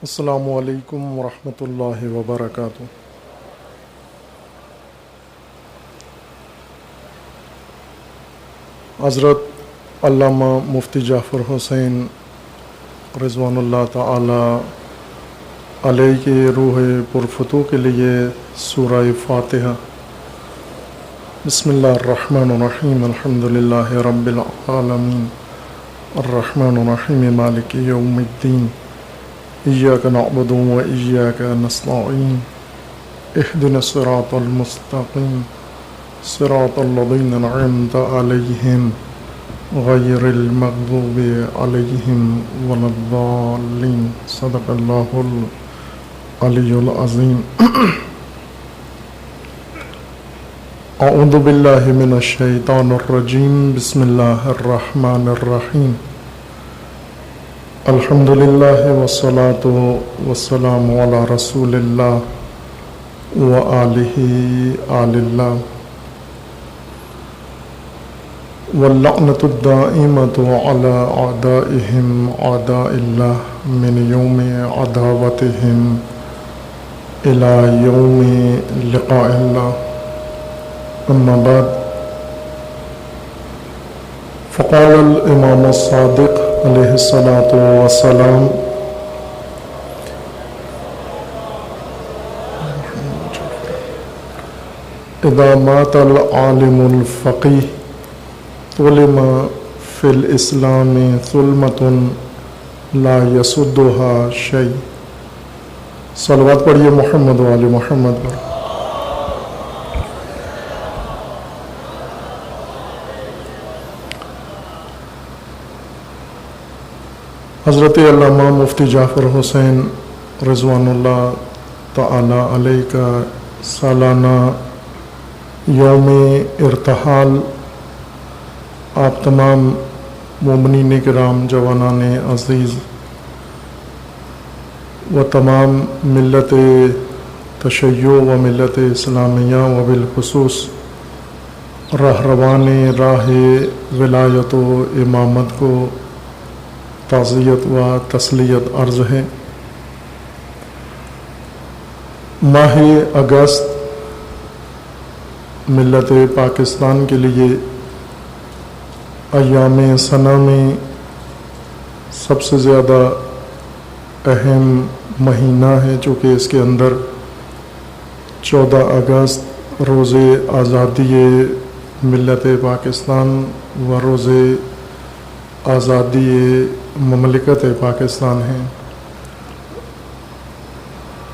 السلام علیکم ورحمۃ اللہ وبرکاتہ۔ حضرت علامہ مفتی جعفر حسین رضوان اللہ تعالی علیہ کے روح پرفتوح کے لیے سورہ فاتحہ۔ بسم اللہ الرحمن الرحیم، الحمد للہ رب العالمین، الرحمن الرحیم، مالک یوم الدین، ایاک نعبد و ایاک نستعین، اہدنا الصراط المستقیم، صراط الذین انعمت علیہم غیر المغضوب علیہم ولا الضالین۔ صدق اللہ العلی العظیم۔ اعوذ باللہ من الشیطان الرجیم، بسم اللہ الرحمن الرحیم۔ الحمد للہ والصلاة والسلام علی رسول اللہ وآلہ آل اللہ، واللعنۃ الدائمۃ علی اعدائہم اعداء اللہ من یوم عداوتہم الی یوم لقاء اللہ، اما بعد، فقال الامام الصادق علیہ الصلاۃ والسلام: اذا مات العالم الفقیہ ظلم فی الاسلام ظلمۃ لا یسدها شیء۔ صلوات پڑھیے محمد و آل محمد پر۔ حضرت علامہ مفتی جعفر حسین رضوان اللہ تعالی علیہ کا سالانہ یوم ارتحال آپ تمام مومنین کرام، جوانان عزیز و تمام ملت تشیع و ملت اسلامیہ و بالخصوص رہروان راہ ولایت و امامت کو تعزیت و تسلیت عرض ہے۔ ماہ اگست ملت پاکستان کے لیے ایام سنہ میں سب سے زیادہ اہم مہینہ ہے، چونکہ اس کے اندر 14 اگست روز آزادی ملت پاکستان و روز آزادی مملکت پاکستان ہے،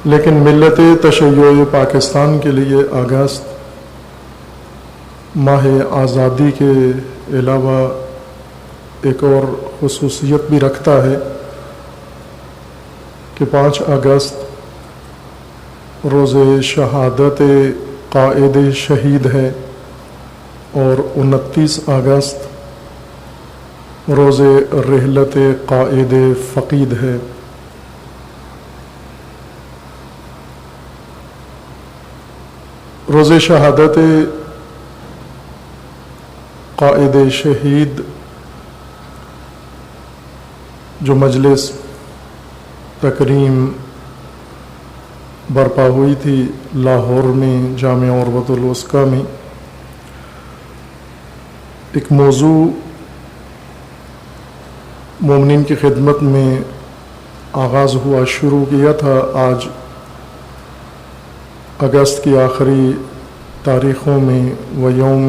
لیکن ملت تشیع پاکستان کے لیے اگست ماہ آزادی کے علاوہ ایک اور خصوصیت بھی رکھتا ہے کہ 5 اگست روز شہادت قائد شہید ہے اور 29 اگست روز رحلت قائد فقید ہے۔ روز شہادت قائد شہید جو مجلس تکریم برپا ہوئی تھی لاہور میں جامعہ عروۃ الوثقی میں، ایک موضوع مومنین کی خدمت میں آغاز ہوا، شروع کیا تھا۔ آج اگست کی آخری تاریخوں میں و یوم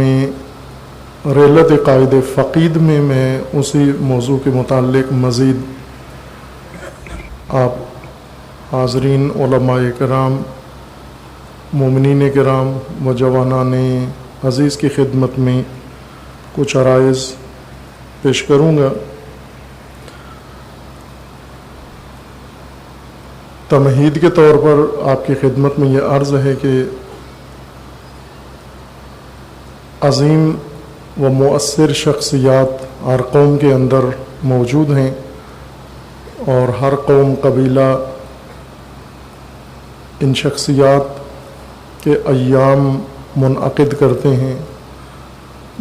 رحلت قائد فقید میں اسی موضوع کے متعلق مزید آپ حاضرین علماء کرام، مومنین کرام و جوانان عزیز کی خدمت میں کچھ عرائض پیش کروں گا۔ تمہید کے طور پر آپ کی خدمت میں یہ عرض ہے کہ عظیم و مؤثر شخصیات ہر قوم کے اندر موجود ہیں، اور ہر قوم قبیلہ ان شخصیات کے ایام منعقد کرتے ہیں،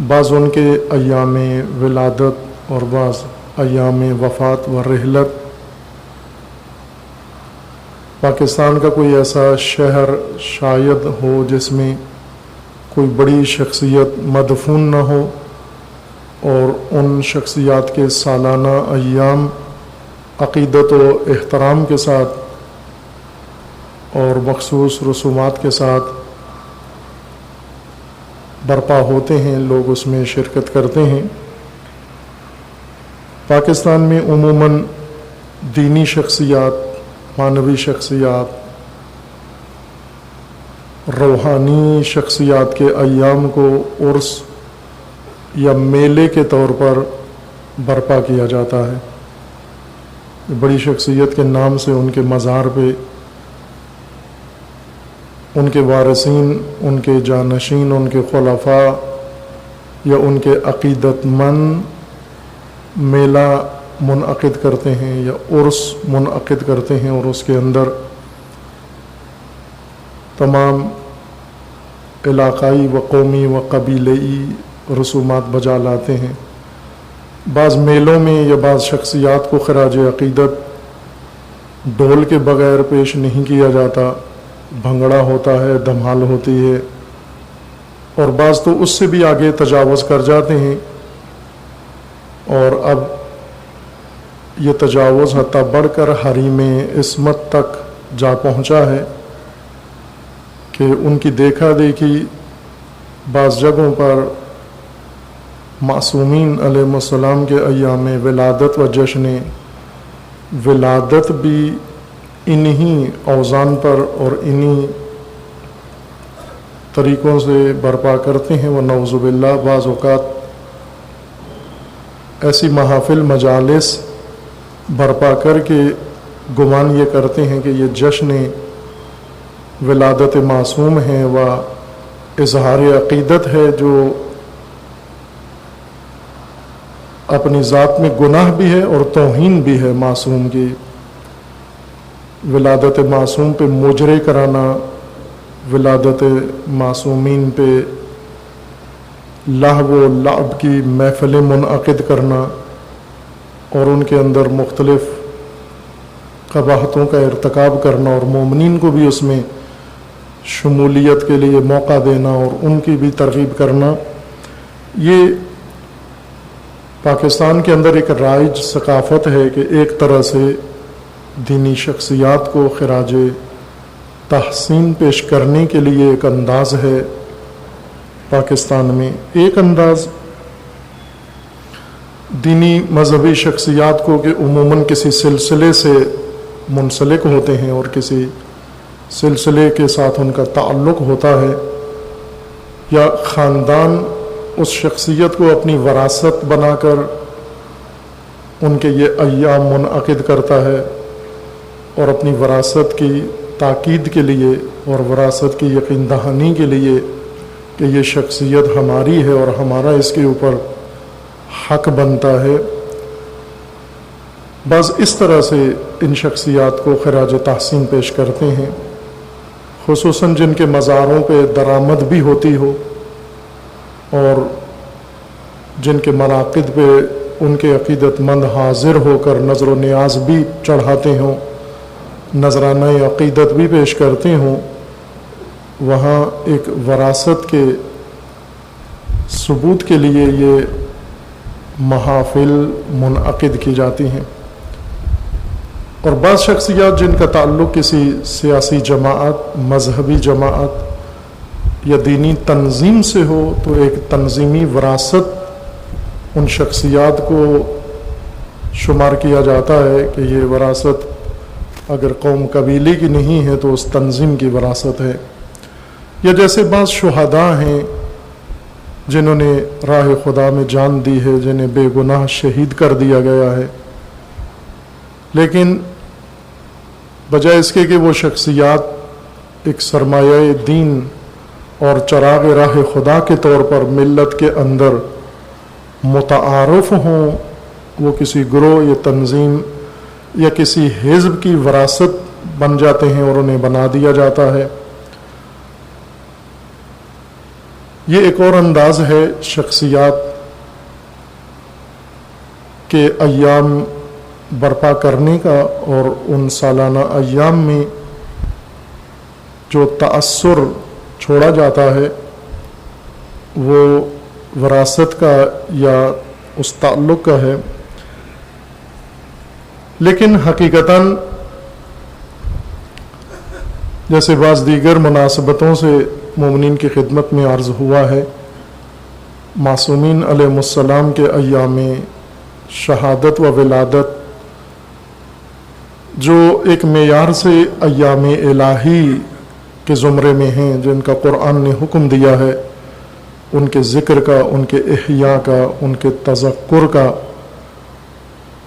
بعض ان کے ایام ولادت اور بعض ایام وفات و رحلت، پاکستان کا کوئی ایسا شہر شاید ہو جس میں کوئی بڑی شخصیت مدفون نہ ہو، اور ان شخصیات کے سالانہ ایام عقیدت و احترام کے ساتھ اور مخصوص رسومات کے ساتھ برپا ہوتے ہیں، لوگ اس میں شرکت کرتے ہیں۔ پاکستان میں عموماً دینی شخصیات، معنوی شخصیات، روحانی شخصیات کے ایام کو عرس یا میلے کے طور پر برپا کیا جاتا ہے۔ بڑی شخصیت کے نام سے ان کے مزار پہ ان کے وارثین، ان کے جانشین، ان کے خلفاء یا ان کے عقیدت مند میلہ منعقد کرتے ہیں یا عرس منعقد کرتے ہیں، اور اس کے اندر تمام علاقائی و قومی و قبیلئی رسومات بجا لاتے ہیں۔ بعض میلوں میں یا بعض شخصیات کو خراج عقیدت ڈھول کے بغیر پیش نہیں کیا جاتا، بھنگڑا ہوتا ہے، دھمال ہوتی ہے، اور بعض تو اس سے بھی آگے تجاوز کر جاتے ہیں، اور اب یہ تجاوز حتیٰ بڑھ کر حریم عصمت تک جا پہنچا ہے کہ ان کی دیکھا دیکھی بعض جگہوں پر معصومین علیہ السلام کے ایام ولادت و جشن ولادت بھی انہی اوزان پر اور انہی طریقوں سے برپا کرتے ہیں، ونعوذ باللہ بعض اوقات ایسی محافل مجالس برپا کر کے گمان یہ کرتے ہیں کہ یہ جشن ولادت معصوم ہے و اظہار عقیدت ہے، جو اپنی ذات میں گناہ بھی ہے اور توہین بھی ہے معصوم کی۔ ولادت معصوم پہ مجرے کرانا، ولادت معصومین پہ لہو و لعب کی محفلیں منعقد کرنا اور ان کے اندر مختلف قباحتوں کا ارتکاب کرنا، اور مومنین کو بھی اس میں شمولیت کے لیے موقع دینا اور ان کی بھی ترغیب کرنا، یہ پاکستان کے اندر ایک رائج ثقافت ہے کہ ایک طرح سے دینی شخصیات کو خراج تحسین پیش کرنے کے لیے ایک انداز ہے پاکستان میں۔ ایک انداز دینی مذہبی شخصیات کو کہ عموماً کسی سلسلے سے منسلک ہوتے ہیں اور کسی سلسلے کے ساتھ ان کا تعلق ہوتا ہے، یا خاندان اس شخصیت کو اپنی وراثت بنا کر ان کے یہ ایام منعقد کرتا ہے، اور اپنی وراثت کی تاکید کے لیے اور وراثت کی یقین دہانی کے لیے کہ یہ شخصیت ہماری ہے اور ہمارا اس کے اوپر حق بنتا ہے، بعض اس طرح سے ان شخصیات کو خراج تحسین پیش کرتے ہیں، خصوصاً جن کے مزاروں پہ درآمد بھی ہوتی ہو اور جن کے مراقد پہ ان کے عقیدت مند حاضر ہو کر نظر و نیاز بھی چڑھاتے ہوں، نذرانہ عقیدت بھی پیش کرتے ہوں، وہاں ایک وراثت کے ثبوت کے لیے یہ محافل منعقد کی جاتی ہیں۔ اور بعض شخصیات جن کا تعلق کسی سیاسی جماعت، مذہبی جماعت یا دینی تنظیم سے ہو، تو ایک تنظیمی وراثت ان شخصیات کو شمار کیا جاتا ہے کہ یہ وراثت اگر قوم قبیلے کی نہیں ہے تو اس تنظیم کی وراثت ہے۔ یا جیسے بعض شہداء ہیں جنہوں نے راہ خدا میں جان دی ہے، جنہیں بے گناہ شہید کر دیا گیا ہے، لیکن بجائے اس کے کہ وہ شخصیات ایک سرمایہ دین اور چراغ راہ خدا کے طور پر ملت کے اندر متعارف ہوں، وہ کسی گروہ یا تنظیم یا کسی حزب کی وراثت بن جاتے ہیں اور انہیں بنا دیا جاتا ہے۔ یہ ایک اور انداز ہے شخصیات کے ایام برپا کرنے کا، اور ان سالانہ ایام میں جو تأثر چھوڑا جاتا ہے وہ وراثت کا یا اس تعلق کا ہے، لیکن حقیقتاً جیسے بعض دیگر مناسبتوں سے مومنین کی خدمت میں عرض ہوا ہے، معصومین علیہ السلام کے ایام شہادت و ولادت جو ایک معیار سے ایام الہی کے زمرے میں ہیں، جن کا قرآن نے حکم دیا ہے ان کے ذکر کا، ان کے احیاء کا، ان کے تذکر کا،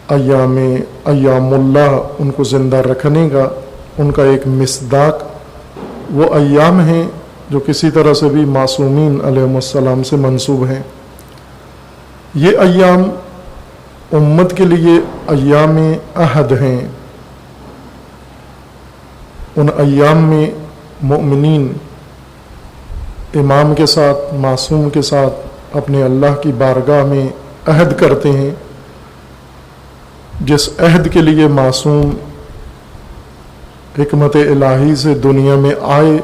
ایام اللہ ان کو زندہ رکھنے کا، ان کا ایک مصداق وہ ایام ہیں جو کسی طرح سے بھی معصومین علیہ السلام سے منسوب ہیں۔ یہ ایام امت کے لیے ایام عہد ہیں۔ ان ایام میں مؤمنین امام کے ساتھ، معصوم کے ساتھ اپنے اللہ کی بارگاہ میں عہد کرتے ہیں، جس عہد کے لیے معصوم حکمت الہی سے دنیا میں آئے،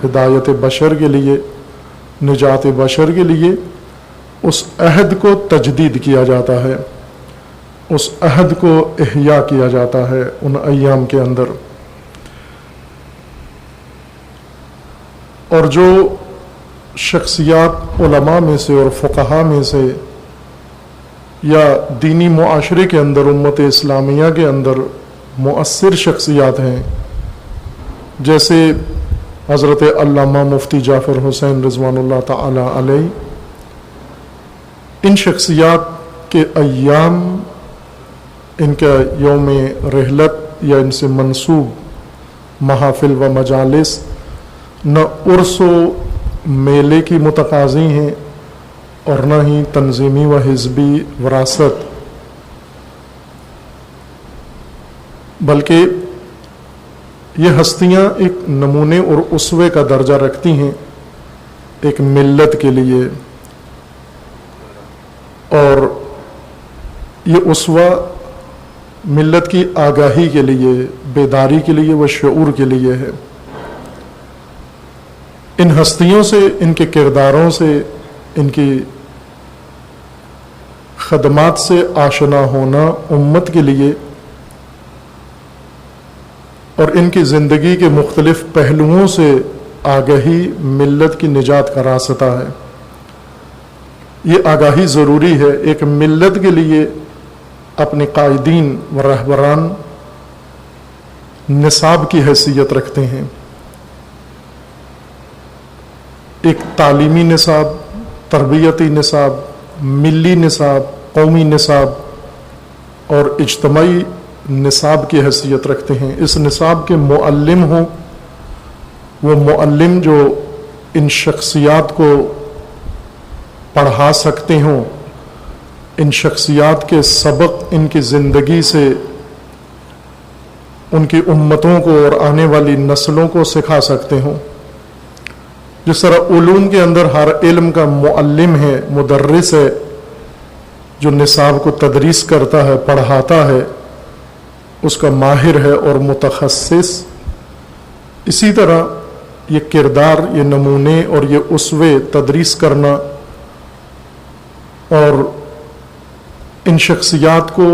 ہدایت بشر کے لیے، نجات بشر کے لیے، اس عہد کو تجدید کیا جاتا ہے، اس عہد کو احیاء کیا جاتا ہے ان ایام کے اندر۔ اور جو شخصیات علماء میں سے اور فقہاء میں سے یا دینی معاشرے کے اندر، امت اسلامیہ کے اندر مؤثر شخصیات ہیں، جیسے حضرت علامہ مفتی جعفر حسین رضوان اللہ تعالی علیہ، ان شخصیات کے ایام، ان کا یوم رحلت یا ان سے منسوب محافل و مجالس نہ عرس و میلے کی متقاضی ہیں اور نہ ہی تنظیمی و حزبی وراثت، بلکہ یہ ہستیاں ایک نمونے اور اسوے کا درجہ رکھتی ہیں ایک ملت کے لیے، اور یہ اسوہ ملت کی آگاہی کے لیے، بیداری کے لیے و شعور کے لیے ہے۔ ان ہستیوں سے، ان کے کرداروں سے، ان کی خدمات سے آشنا ہونا امت کے لیے اور ان کی زندگی کے مختلف پہلوؤں سے آگاہی ملت کی نجات کا راستہ ہے۔ یہ آگاہی ضروری ہے۔ ایک ملت کے لیے اپنے قائدین و رہبران نصاب کی حیثیت رکھتے ہیں، ایک تعلیمی نصاب، تربیتی نصاب، ملی نصاب، قومی نصاب اور اجتماعی نصاب کی حیثیت رکھتے ہیں۔ اس نصاب کے معلم ہوں، وہ معلم جو ان شخصیات کو پڑھا سکتے ہوں، ان شخصیات کے سبق ان کی زندگی سے ان کی امتوں کو اور آنے والی نسلوں کو سکھا سکتے ہوں۔ جس طرح علوم کے اندر ہر علم کا معلم ہے، مدرس ہے، جو نصاب کو تدریس کرتا ہے، پڑھاتا ہے، اس کا ماہر ہے اور متخصص، اسی طرح یہ کردار، یہ نمونے اور یہ اسوے تدریس کرنا اور ان شخصیات کو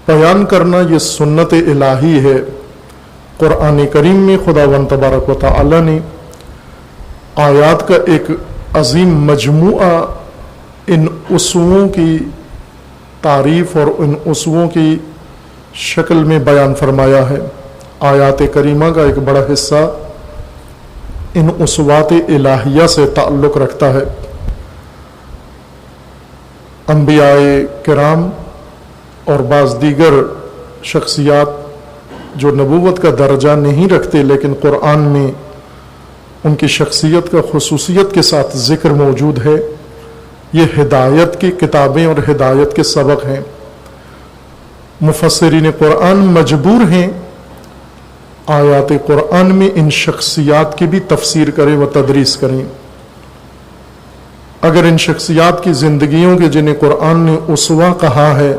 بیان کرنا یہ سنت الہی ہے۔ قرآن کریم میں خداوند تبارک و تعالی نے آیات کا ایک عظیم مجموعہ ان اسووں کی تعریف اور ان اسووں کی شکل میں بیان فرمایا ہے۔ آیات کریمہ کا ایک بڑا حصہ ان اسوات الہیہ سے تعلق رکھتا ہے۔ انبیاء کرام اور بعض دیگر شخصیات جو نبوت کا درجہ نہیں رکھتے لیکن قرآن میں ان کی شخصیت کا خصوصیت کے ساتھ ذکر موجود ہے، یہ ہدایت کی کتابیں اور ہدایت کے سبق ہیں۔ مفسرین قرآن مجبور ہیں آیات قرآن میں ان شخصیات کی بھی تفسیر کریں و تدریس کریں۔ اگر ان شخصیات کی زندگیوں کے جنہیں قرآن نے اسوہ کہا ہے،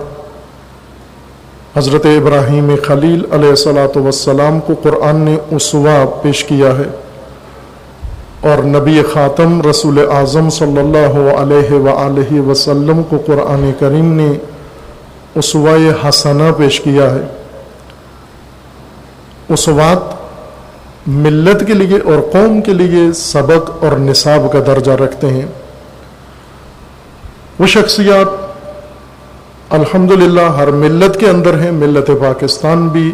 حضرت ابراہیم خلیل علیہ الصلاۃ والسلام کو قرآن نے اسوہ پیش کیا ہے، اور نبی خاتم رسول اعظم صلی اللہ علیہ وآلہ وسلم کو قرآن کریم نے اسوہ حسنہ پیش کیا ہے۔ اسوات ملت کے لیے اور قوم کے لیے سبق اور نصاب کا درجہ رکھتے ہیں۔ وہ شخصیات الحمدللہ ہر ملت کے اندر ہیں، ملت پاکستان بھی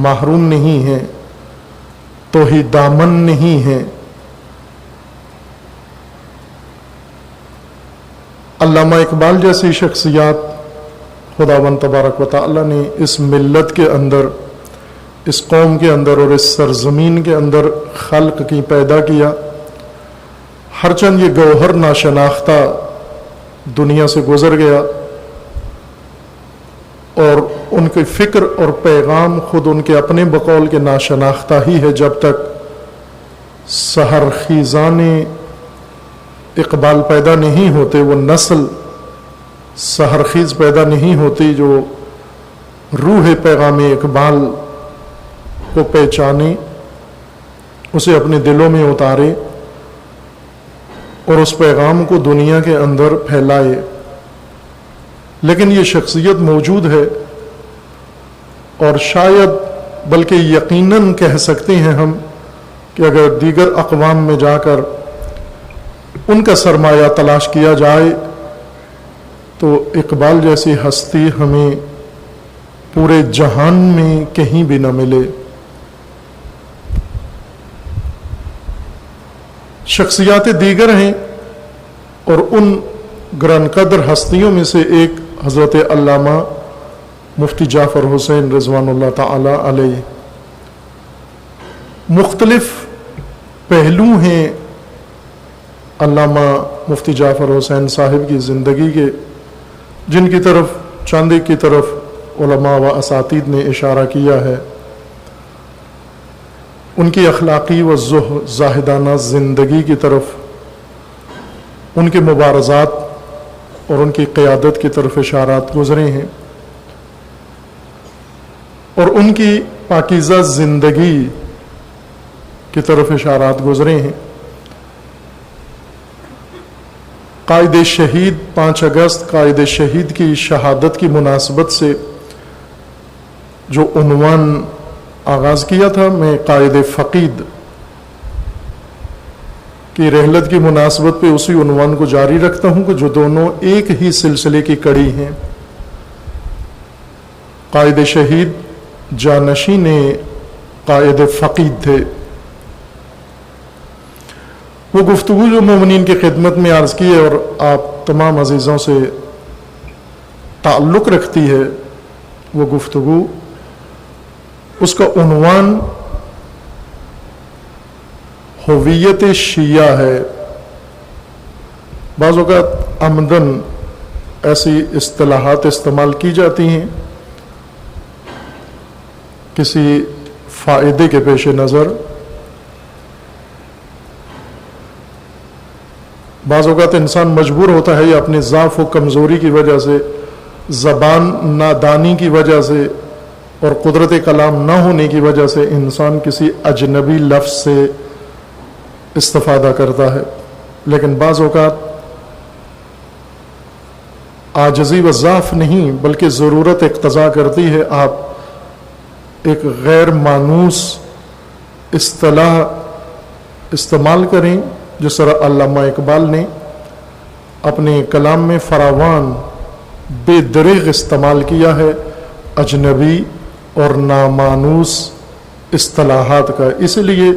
محروم نہیں ہے، توحید دامن نہیں ہے۔ علامہ اقبال جیسی شخصیات خداوند تبارک و تعالی نے اس ملت کے اندر، اس قوم کے اندر اور اس سرزمین کے اندر خلق کی پیدا کیا۔ ہرچند یہ گوہر ناشناختہ دنیا سے گزر گیا، اور ان کی فکر اور پیغام خود ان کے اپنے بقول کے ناشناختہ ہی ہے، جب تک سحر خیزان اقبال پیدا نہیں ہوتے، وہ نسل سحر خیز پیدا نہیں ہوتی جو روح پیغام اقبال کو پہچانے، اسے اپنے دلوں میں اتارے اور اس پیغام کو دنیا کے اندر پھیلائے۔ لیکن یہ شخصیت موجود ہے، اور شاید بلکہ یقیناً کہہ سکتے ہیں ہم کہ اگر دیگر اقوام میں جا کر ان کا سرمایہ تلاش کیا جائے تو اقبال جیسی ہستی ہمیں پورے جہان میں کہیں بھی نہ ملے۔ شخصیات دیگر ہیں، اور ان گران قدر ہستیوں میں سے ایک حضرت علامہ مفتی جعفر حسین رضوان اللہ تعالی علیہ۔ مختلف پہلو ہیں علامہ مفتی جعفر حسین صاحب کی زندگی کے، جن کی طرف چند کی طرف علماء و اساتید نے اشارہ کیا ہے۔ ان کی اخلاقی و زاہدانہ زندگی کی طرف، ان کے مبارزات اور ان کی قیادت کی طرف اشارات گزرے ہیں، اور ان کی پاکیزہ زندگی کی طرف اشارات گزرے ہیں۔ قائد شہید 5 اگست قائد شہید کی شہادت کی مناسبت سے جو عنوان آغاز کیا تھا، میں قائد فقید کی رحلت کی مناسبت پہ اسی عنوان کو جاری رکھتا ہوں کہ جو دونوں ایک ہی سلسلے کی کڑی ہیں۔ قائد شہید جانشین قائد فقید تھے۔ وہ گفتگو جو مومنین کی خدمت میں عرض کی ہے اور آپ تمام عزیزوں سے تعلق رکھتی ہے، وہ گفتگو، اس کا عنوان ہویت شیعہ ہے۔ بعض اوقات عمدن ایسی اصطلاحات استعمال کی جاتی ہیں کسی فائدے کے پیش نظر۔ بعض اوقات انسان مجبور ہوتا ہے یا اپنے ضعف و کمزوری کی وجہ سے، زبان نادانی کی وجہ سے اور قدرت کلام نہ ہونے کی وجہ سے انسان کسی اجنبی لفظ سے استفادہ کرتا ہے، لیکن بعض اوقات عاجزی و ضعف نہیں بلکہ ضرورت اقتضا کرتی ہے آپ ایک غیر مانوس اصطلاح استعمال کریں، جس طرح علامہ اقبال نے اپنے کلام میں فراوان بے دریغ استعمال کیا ہے اجنبی اور نامانوس اصطلاحات کا۔ اس لیے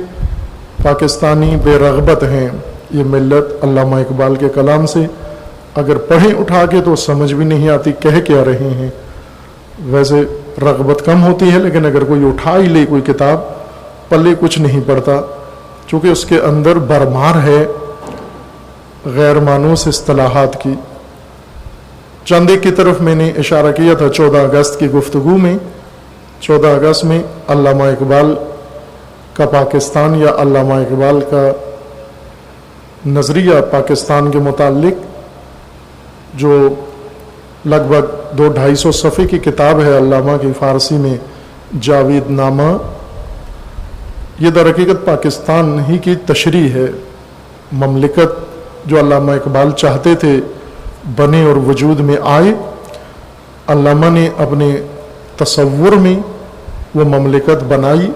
پاکستانی بے رغبت ہیں یہ ملت علامہ اقبال کے کلام سے، اگر پڑھیں اٹھا کے تو سمجھ بھی نہیں آتی کہہ کیا رہے ہیں۔ ویسے رغبت کم ہوتی ہے، لیکن اگر کوئی اٹھا ہی لے کوئی کتاب، پلے کچھ نہیں پڑتا، چونکہ اس کے اندر بھرمار ہے غیر مانوس اصطلاحات کی۔ چند ایک کی طرف میں نے اشارہ کیا تھا 14 اگست کی گفتگو میں۔ 14 اگست میں علامہ اقبال کا پاکستان یا علامہ اقبال کا نظریہ پاکستان کے متعلق جو لگ بھگ 200-250 صفحے کی کتاب ہے علامہ کی فارسی میں جاوید نامہ. یہ در حقیقت پاکستان ہی کی تشریح ہے. مملکت جو علامہ اقبال چاہتے تھے بنے اور وجود میں آئے، علامہ نے اپنے تصور میں وہ مملکت بنائی،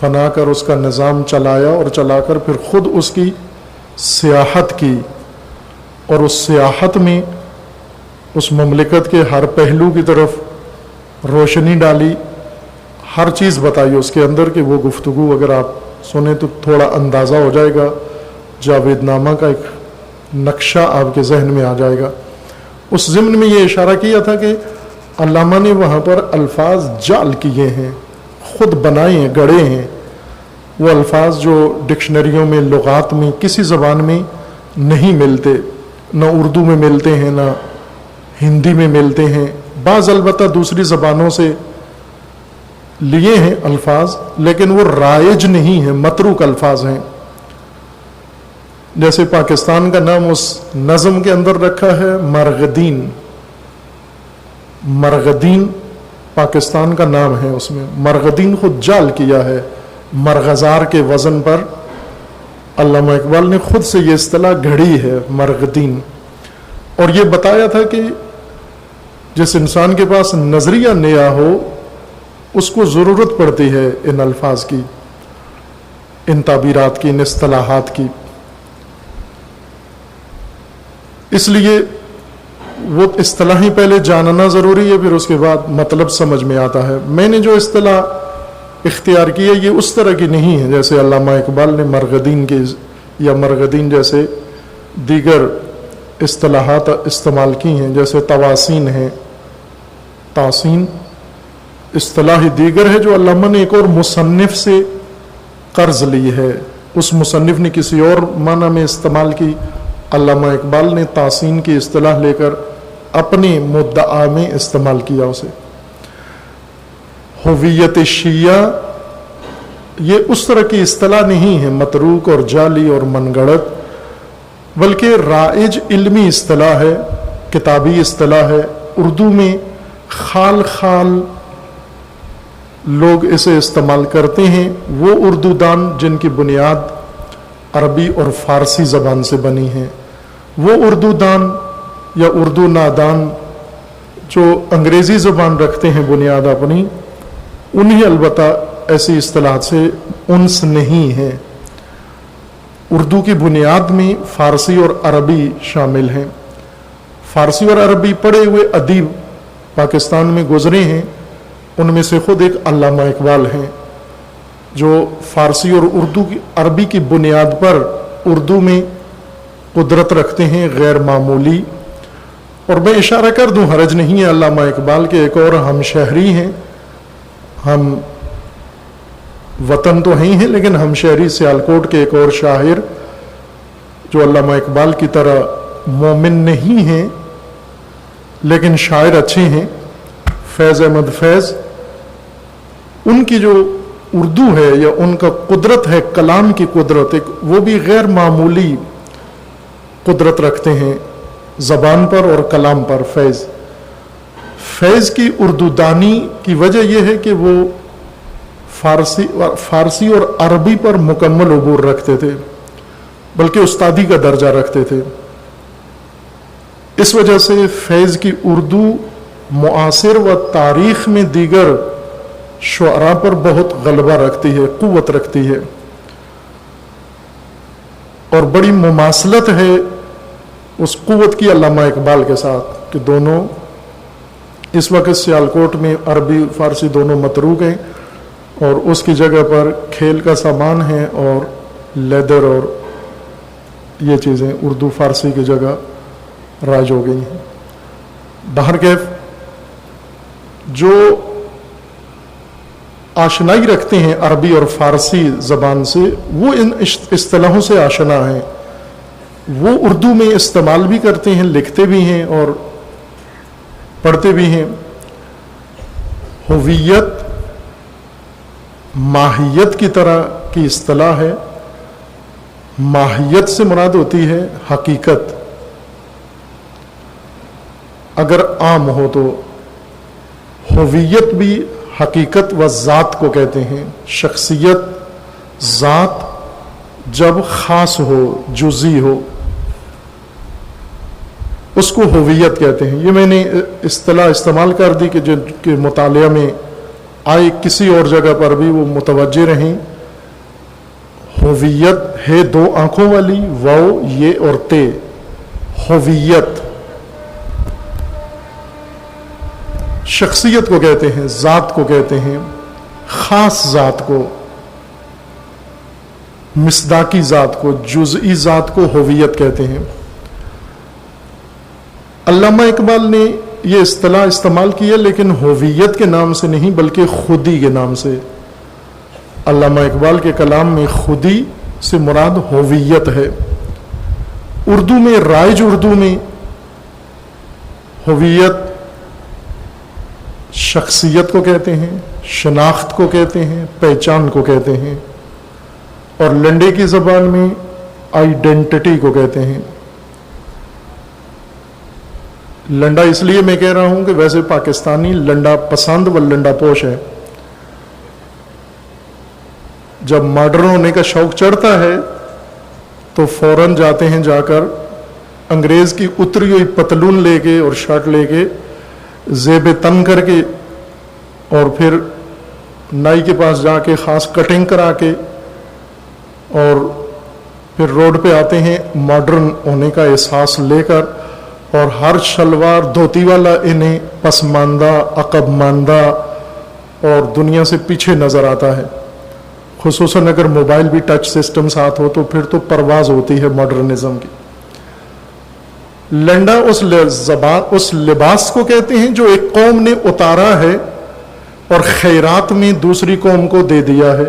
بنا کر اس کا نظام چلایا اور چلا کر پھر خود اس کی سیاحت کی، اور اس سیاحت میں اس مملکت کے ہر پہلو کی طرف روشنی ڈالی، ہر چیز بتائی اس کے اندر. کہ وہ گفتگو اگر آپ سنیں تو تھوڑا اندازہ ہو جائے گا، جاوید نامہ کا ایک نقشہ آپ کے ذہن میں آ جائے گا. اس ضمن میں یہ اشارہ کیا تھا کہ علامہ نے وہاں پر الفاظ جعل کیے ہیں، خود بنائے ہیں، گڑے ہیں. وہ الفاظ جو ڈکشنریوں میں، لغات میں، کسی زبان میں نہیں ملتے، نہ اردو میں ملتے ہیں، نہ ہندی میں ملتے ہیں. بعض البتہ دوسری زبانوں سے لیے ہیں الفاظ، لیکن وہ رائج نہیں ہیں، متروک الفاظ ہیں. جیسے پاکستان کا نام اس نظم کے اندر رکھا ہے مرغدین. مرغدین پاکستان کا نام ہے، اس میں مرغدین خود جعل کیا ہے مرغزار کے وزن پر. علامہ اقبال نے خود سے یہ اصطلاح گھڑی ہے مرغدین، اور یہ بتایا تھا کہ جس انسان کے پاس نظریہ نیا ہو اس کو ضرورت پڑتی ہے ان الفاظ کی، ان تعبیرات کی، ان اصطلاحات کی. اس لیے وہ اصطلاحی پہلے جاننا ضروری ہے، پھر اس کے بعد مطلب سمجھ میں آتا ہے. میں نے جو اصطلاح اختیار کی ہے یہ اس طرح کی نہیں ہے جیسے علامہ اقبال نے مرغدین کے یا مرغدین جیسے دیگر اصطلاحات استعمال کی ہیں، جیسے تواسین ہیں. تاسین اصطلاح دیگر ہے جو علامہ نے ایک اور مصنف سے قرض لی ہے، اس مصنف نے کسی اور معنی میں استعمال کی، علامہ اقبال نے تاسین کی اصطلاح لے کر اپنے مدعا میں استعمال کیا اسے. ہویت شیعہ یہ اس طرح کی اصطلاح نہیں ہے متروک اور جعلی اور من گھڑت، بلکہ رائج علمی اصطلاح ہے، کتابی اصطلاح ہے. اردو میں خال خال لوگ اسے استعمال کرتے ہیں، وہ اردو دان جن کی بنیاد عربی اور فارسی زبان سے بنی ہے. وہ اردو دان یا اردو نادان جو انگریزی زبان رکھتے ہیں بنیاد اپنی، انہیں البتہ ایسی اصطلاحات سے انس نہیں ہے. اردو کی بنیاد میں فارسی اور عربی شامل ہیں. فارسی اور عربی پڑھے ہوئے ادیب پاکستان میں گزرے ہیں، ان میں سے خود ایک علامہ اقبال ہیں جو فارسی اور اردو کی عربی کی بنیاد پر اردو میں قدرت رکھتے ہیں غیر معمولی. اور میں اشارہ کر دوں، حرج نہیں ہے، علامہ اقبال کے ایک اور ہم شہری ہیں، ہم وطن تو ہیں لیکن ہم شہری سیالکوٹ کے ایک اور شاعر جو علامہ اقبال کی طرح مومن نہیں ہیں لیکن شاعر اچھے ہیں، فیض احمد فیض. ان کی جو اردو ہے یا ان کا قدرت ہے، کلام کی قدرت، وہ بھی غیر معمولی قدرت رکھتے ہیں زبان پر اور کلام پر. فیض کی اردو دانی کی وجہ یہ ہے کہ وہ فارسی اور عربی پر مکمل عبور رکھتے تھے، بلکہ استادی کا درجہ رکھتے تھے. اس وجہ سے فیض کی اردو معاصر و تاریخ میں دیگر شعراء پر بہت غلبہ رکھتی ہے، قوت رکھتی ہے، اور بڑی مماثلت ہے اس قوت کی علامہ اقبال کے ساتھ کہ دونوں اس وقت سیالکوٹ میں عربی فارسی دونوں متروک ہیں، اور اس کی جگہ پر کھیل کا سامان ہے اور لیدر اور یہ چیزیں اردو فارسی کی جگہ رائج ہو گئی ہیں. بہرکیف جو آشنائی رکھتے ہیں عربی اور فارسی زبان سے وہ ان اصطلاحوں سے آشنا ہیں، وہ اردو میں استعمال بھی کرتے ہیں، لکھتے بھی ہیں اور پڑھتے بھی ہیں. ہویت ماہیت کی طرح کی اصطلاح ہے. ماہیت سے مراد ہوتی ہے حقیقت، اگر عام ہو تو ہویت بھی حقیقت و ذات کو کہتے ہیں. شخصیت ذات جب خاص ہو، جزئی ہو، اس کو ہویت کہتے ہیں. یہ میں نے اصطلاح استعمال کر دی کہ جن کے مطالعہ میں آئے کسی اور جگہ پر بھی وہ متوجہ رہیں. ہویت ہے دو آنکھوں والی، واو یہ اور تے. ہویت شخصیت کو کہتے ہیں، ذات کو کہتے ہیں، خاص ذات کو، مصداقی ذات کو، جزئی ذات کو ہویت کہتے ہیں. علامہ اقبال نے یہ اصطلاح استعمال کی ہے، لیکن ہویت کے نام سے نہیں بلکہ خودی کے نام سے. علامہ اقبال کے کلام میں خودی سے مراد ہویت ہے. اردو میں، رائج اردو میں ہویت شخصیت کو کہتے ہیں، شناخت کو کہتے ہیں، پہچان کو کہتے ہیں. اور لنڈے کی زبان میں آئیڈینٹی کو کہتے ہیں. لنڈا اس لیے میں کہہ رہا ہوں کہ ویسے پاکستانی لنڈا پسند و لنڈا پوش ہے. جب ماڈرن ہونے کا شوق چڑھتا ہے تو فوراً جاتے ہیں، جا کر انگریز کی اتری ہوئی پتلون لے کے اور شرٹ لے کے زیب تن کر کے اور پھر نائی کے پاس جا کے خاص کٹنگ کرا کے اور پھر روڈ پہ آتے ہیں ماڈرن ہونے کا احساس لے کر. اور ہر شلوار دھوتی والا انہیں پسماندہ، عقب ماندہ اور دنیا سے پیچھے نظر آتا ہے. خصوصاً اگر موبائل بھی ٹچ سسٹم ساتھ ہو تو پھر تو پرواز ہوتی ہے ماڈرنزم کی. لنڈا اس لباس کو کہتے ہیں جو ایک قوم نے اتارا ہے اور خیرات میں دوسری قوم کو دے دیا ہے.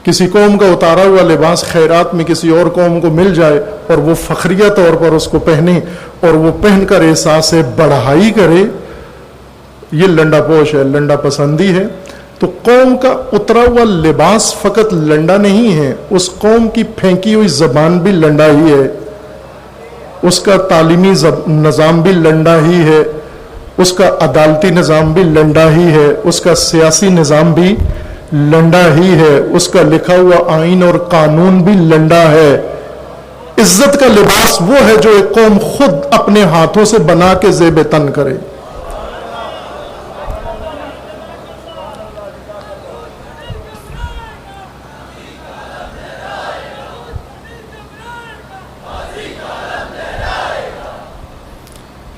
کسی قوم کا اتارا ہوا لباس خیرات میں کسی اور قوم کو مل جائے اور وہ فخریہ طور پر اس کو پہنے اور وہ پہن کر احساس بڑھائی کرے، یہ لنڈا پوش ہے، لنڈا پسندی ہے. تو قوم کا اترا ہوا لباس فقط لنڈا نہیں ہے، اس قوم کی پھینکی ہوئی زبان بھی لنڈا ہی ہے، اس کا تعلیمی نظام بھی لنڈا ہی ہے، اس کا عدالتی نظام بھی لنڈا ہی ہے، اس کا سیاسی نظام بھی لنڈا ہی ہے، اس کا لکھا ہوا آئین اور قانون بھی لنڈا ہے. عزت کا لباس وہ ہے جو ایک قوم خود اپنے ہاتھوں سے بنا کے زیب تن کرے.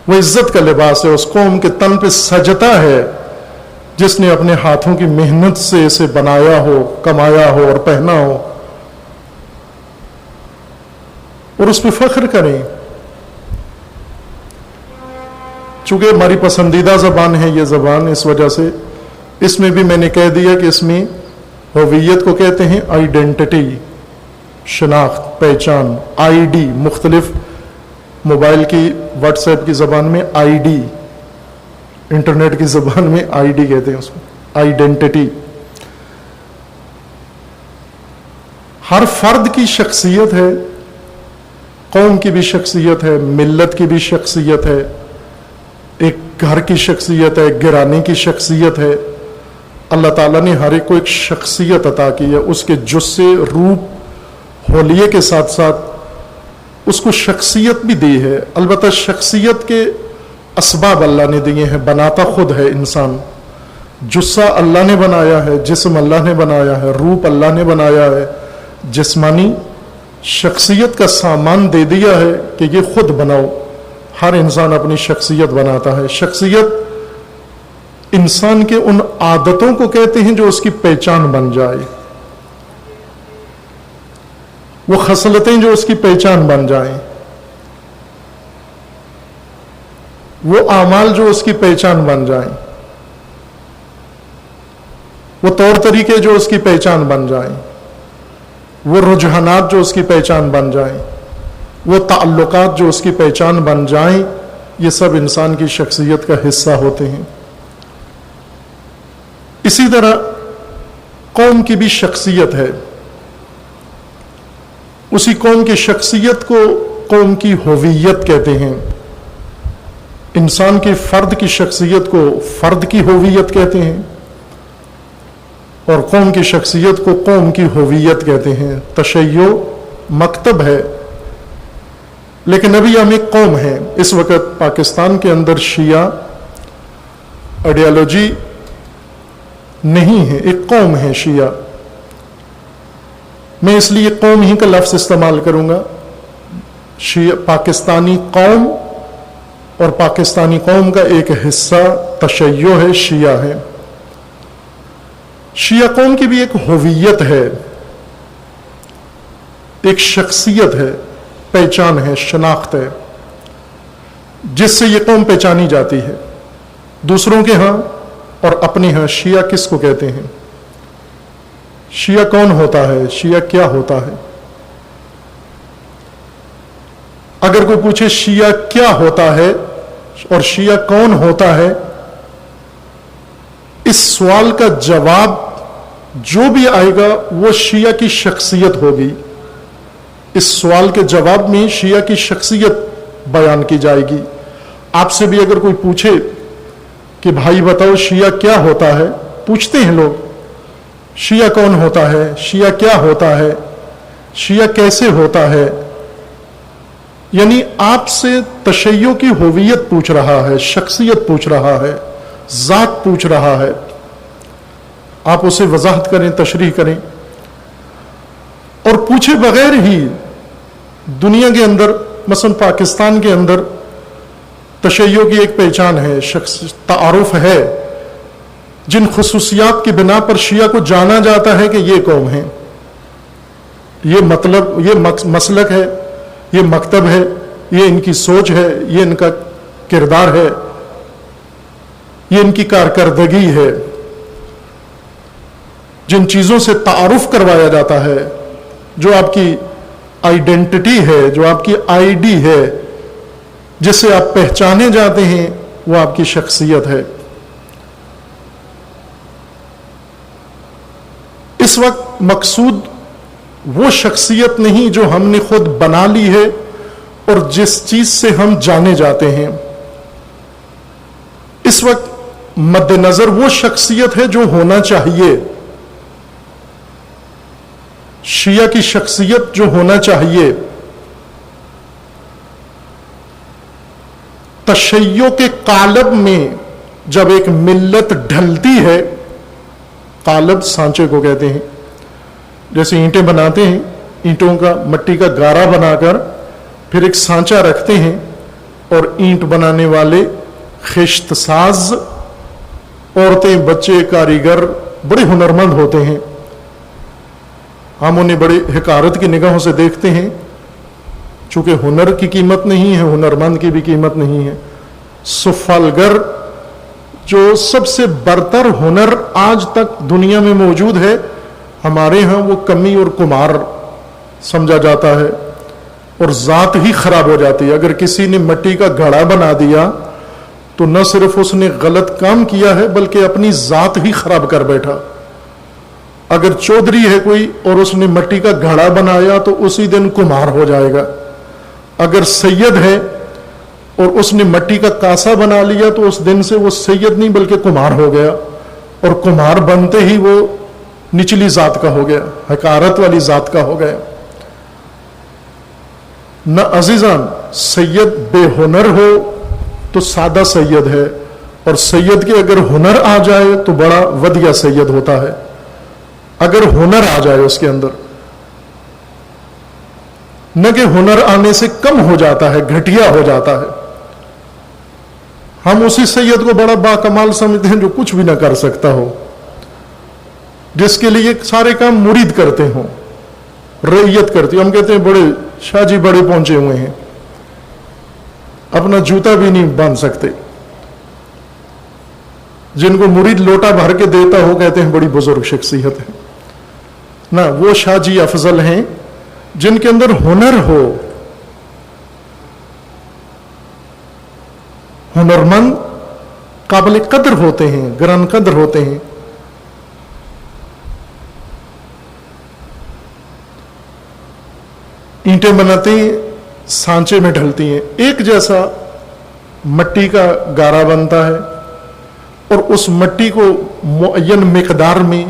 وہ عزت کا لباس ہے، اس قوم کے تن پہ سجتا ہے جس نے اپنے ہاتھوں کی محنت سے اسے بنایا ہو، کمایا ہو اور پہنا ہو، اور اس پہ فخر کریں. چونکہ ہماری پسندیدہ زبان ہے یہ زبان، اس وجہ سے اس میں بھی میں نے کہہ دیا کہ اس میں ہویت کو کہتے ہیں آئیڈینٹی، شناخت، پہچان. آئی ڈی مختلف، موبائل کی واٹس ایپ کی زبان میں آئی ڈی، انٹرنیٹ کی زبان میں آئی ڈی کہتے ہیں اس کو، آئیڈینٹی. ہر فرد کی شخصیت ہے، قوم کی بھی شخصیت ہے، ملت کی بھی شخصیت ہے، ایک گھر کی شخصیت ہے، گھرانے کی شخصیت ہے. اللہ تعالیٰ نے ہر ایک کو ایک شخصیت عطا کی ہے، اس کے جثے، روپ، حلیے کے ساتھ ساتھ اس کو شخصیت بھی دی ہے. البتہ شخصیت کے اسباب اللہ نے دیے ہیں، بناتا خود ہے انسان. جثہ اللہ نے بنایا ہے، جسم اللہ نے بنایا ہے، روپ اللہ نے بنایا ہے، جسمانی شخصیت کا سامان دے دیا ہے کہ یہ خود بناؤ. ہر انسان اپنی شخصیت بناتا ہے. شخصیت انسان کے ان عادتوں کو کہتے ہیں جو اس کی پہچان بن جائے، وہ خصلتیں جو اس کی پہچان بن جائیں، وہ اعمال جو اس کی پہچان بن جائیں، وہ طور طریقے جو اس کی پہچان بن جائیں، وہ رجحانات جو اس کی پہچان بن جائیں، وہ تعلقات جو اس کی پہچان بن جائیں، یہ سب انسان کی شخصیت کا حصہ ہوتے ہیں. اسی طرح قوم کی بھی شخصیت ہے. اسی قوم کی شخصیت کو قوم کی ہوویت کہتے ہیں، انسان کے فرد کی شخصیت کو فرد کی ہوویت کہتے ہیں، اور قوم کی شخصیت کو قوم کی ہوویت کہتے ہیں۔ تشیع مکتب ہے، لیکن ابھی ہم ایک قوم ہیں۔ اس وقت پاکستان کے اندر شیعہ آئیڈیالوجی نہیں ہے، ایک قوم ہے شیعہ۔ میں اس لیے قوم ہی کا لفظ استعمال کروں گا۔ شیعہ پاکستانی قوم، اور پاکستانی قوم کا ایک حصہ تشیع ہے، شیعہ ہے۔ شیعہ قوم کی بھی ایک ہوویت ہے، ایک شخصیت ہے، پہچان ہے، شناخت ہے، جس سے یہ قوم پہچانی جاتی ہے دوسروں کے ہاں اور اپنے ہاں۔ شیعہ کس کو کہتے ہیں؟ شیعہ کون ہوتا ہے؟ شیعہ کیا ہوتا ہے؟ اگر کوئی پوچھے شیعہ کیا ہوتا ہے اور شیعہ کون ہوتا ہے، اس سوال کا جواب جو بھی آئے گا وہ شیعہ کی شخصیت ہوگی۔ اس سوال کے جواب میں شیعہ کی شخصیت بیان کی جائے گی۔ آپ سے بھی اگر کوئی پوچھے کہ بھائی بتاؤ شیعہ کیا ہوتا ہے، پوچھتے ہیں لوگ شیعہ کون ہوتا ہے، شیعہ کیا ہوتا ہے، شیعہ کیسے ہوتا ہے، یعنی آپ سے تشیع کی ہوویت پوچھ رہا ہے، شخصیت پوچھ رہا ہے، ذات پوچھ رہا ہے۔ آپ اسے وضاحت کریں، تشریح کریں، اور پوچھے بغیر ہی دنیا کے اندر، مثلا پاکستان کے اندر تشیع کی ایک پہچان ہے، تعارف ہے، جن خصوصیات کی بنا پر شیعہ کو جانا جاتا ہے کہ یہ قوم ہے، یہ مطلب، یہ مسلک ہے، یہ مکتب ہے، یہ ان کی سوچ ہے، یہ ان کا کردار ہے، یہ ان کی کارکردگی ہے۔ جن چیزوں سے تعارف کروایا جاتا ہے، جو آپ کی آئیڈینٹی ہے، جو آپ کی آئی ڈی ہے، جس سے آپ پہچانے جاتے ہیں، وہ آپ کی شخصیت ہے۔ اس وقت مقصود وہ شخصیت نہیں جو ہم نے خود بنا لی ہے اور جس چیز سے ہم جانے جاتے ہیں۔ اس وقت مد نظر وہ شخصیت ہے جو ہونا چاہیے، شیعہ کی شخصیت جو ہونا چاہیے۔ تشیع کے قالب میں جب ایک ملت ڈھلتی ہے، قالب سانچے کو کہتے ہیں، جیسے اینٹیں بناتے ہیں، اینٹوں کا مٹی کا گارا بنا کر پھر ایک سانچہ رکھتے ہیں، اور اینٹ بنانے والے، خشت ساز، عورتیں، بچے، کاریگر بڑے ہنرمند ہوتے ہیں۔ ہم انہیں بڑی حقارت کی نگاہوں سے دیکھتے ہیں، چونکہ ہنر کی قیمت نہیں ہے، ہنرمند کی بھی قیمت نہیں ہے۔ سفالگر جو سب سے برتر ہنر آج تک دنیا میں موجود ہے، ہمارے ہاں وہ کمی اور کمار سمجھا جاتا ہے، اور ذات ہی خراب ہو جاتی ہے۔ اگر کسی نے مٹی کا گھڑا بنا دیا تو نہ صرف اس نے غلط کام کیا ہے بلکہ اپنی ذات ہی خراب کر بیٹھا۔ اگر چودھری ہے کوئی اور اس نے مٹی کا گھڑا بنایا تو اسی دن کمار ہو جائے گا۔ اگر سید ہے اور اس نے مٹی کا کاسا بنا لیا تو اس دن سے وہ سید نہیں بلکہ کمار ہو گیا، اور کمار بنتے ہی وہ نچلی ذات کا ہو گیا، حقارت والی ذات کا ہو گیا۔ نہ عزیزان، سید بے ہنر ہو تو سادہ سید ہے، اور سید کے اگر ہنر آ جائے تو بڑا ودیع سید ہوتا ہے۔ اگر ہنر آ جائے اس کے اندر، نہ کہ ہنر آنے سے کم ہو جاتا ہے، گھٹیا ہو جاتا ہے۔ ہم اسی سید کو بڑا باکمال سمجھتے ہیں جو کچھ بھی نہ کر سکتا ہو، جس کے لیے سارے کام مرید کرتے ہوں، رعیت کرتی ہو۔ ہم کہتے ہیں بڑے شاہ جی بڑے پہنچے ہوئے ہیں، اپنا جوتا بھی نہیں باندھ سکتے۔ جن کو مرید لوٹا بھر کے دیتا ہو کہتے ہیں بڑی بزرگ شخصیت ہے۔ نہ، وہ شاہ جی افضل ہیں جن کے اندر ہنر ہو، ہنرمند قابل قدر ہوتے ہیں، گران قدر ہوتے ہیں۔ اینٹیں بناتے ہیں سانچے میں ڈھلتی ہیں. ایک جیسا مٹی کا گارا بنتا ہے اور اس مٹی کو معین مقدار میں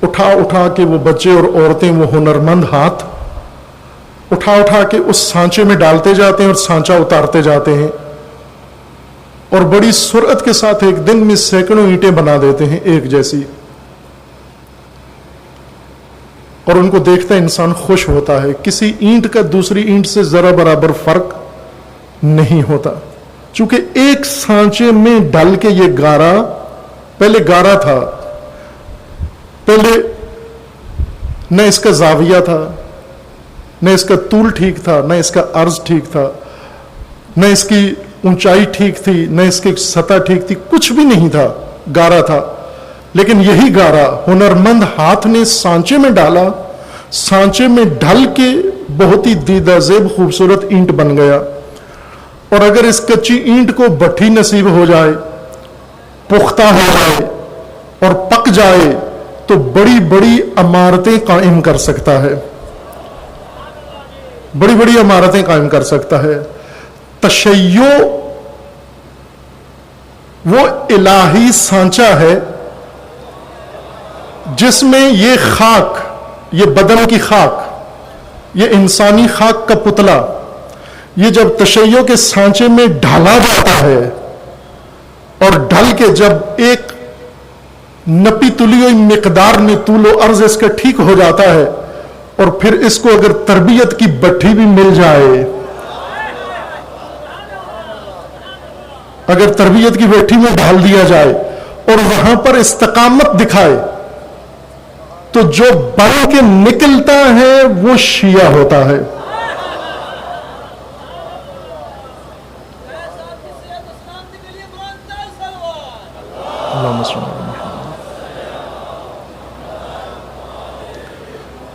اٹھا اٹھا کے وہ بچے اور عورتیں، وہ ہنرمند ہاتھ اٹھا اٹھا کے اس سانچے میں ڈالتے جاتے ہیں اور سانچہ اتارتے جاتے ہیں، اور بڑی سرعت کے ساتھ ایک دن میں سینکڑوں اینٹیں بنا دیتے ہیں ایک جیسی. اور ان کو دیکھتا انسان خوش ہوتا ہے. کسی اینٹ کا دوسری اینٹ سے ذرا برابر فرق نہیں ہوتا، چونکہ ایک سانچے میں ڈال کے یہ گارا، پہلے گارا تھا، پہلے نہ اس کا زاویہ تھا، نہ اس کا طول ٹھیک تھا، نہ اس کا عرض ٹھیک تھا، نہ اس کی اونچائی ٹھیک تھی، نہ اس کی سطح ٹھیک تھی، کچھ بھی نہیں تھا، گارا تھا. لیکن یہی گارا ہنرمند ہاتھ نے سانچے میں ڈالا، سانچے میں ڈھل کے بہت ہی دیدہ زیب خوبصورت اینٹ بن گیا. اور اگر اس کچی اینٹ کو بٹھی نصیب ہو جائے، پختہ ہو جائے اور پک جائے تو بڑی بڑی عمارتیں قائم کر سکتا ہے، بڑی بڑی عمارتیں قائم کر سکتا ہے. تشیع وہ الہی سانچہ ہے جس میں یہ خاک، یہ بدن کی خاک، یہ انسانی خاک کا پتلا، یہ جب تشیع کے سانچے میں ڈھالا جاتا ہے اور ڈھل کے جب ایک نپی تلی ہوئی مقدار میں طول و عرض اس کا ٹھیک ہو جاتا ہے، اور پھر اس کو اگر تربیت کی بٹھی بھی مل جائے، اگر تربیت کی بٹھی میں ڈال دیا جائے اور وہاں پر استقامت دکھائے، تو جو بن کے نکلتا ہے وہ شیعہ ہوتا ہے.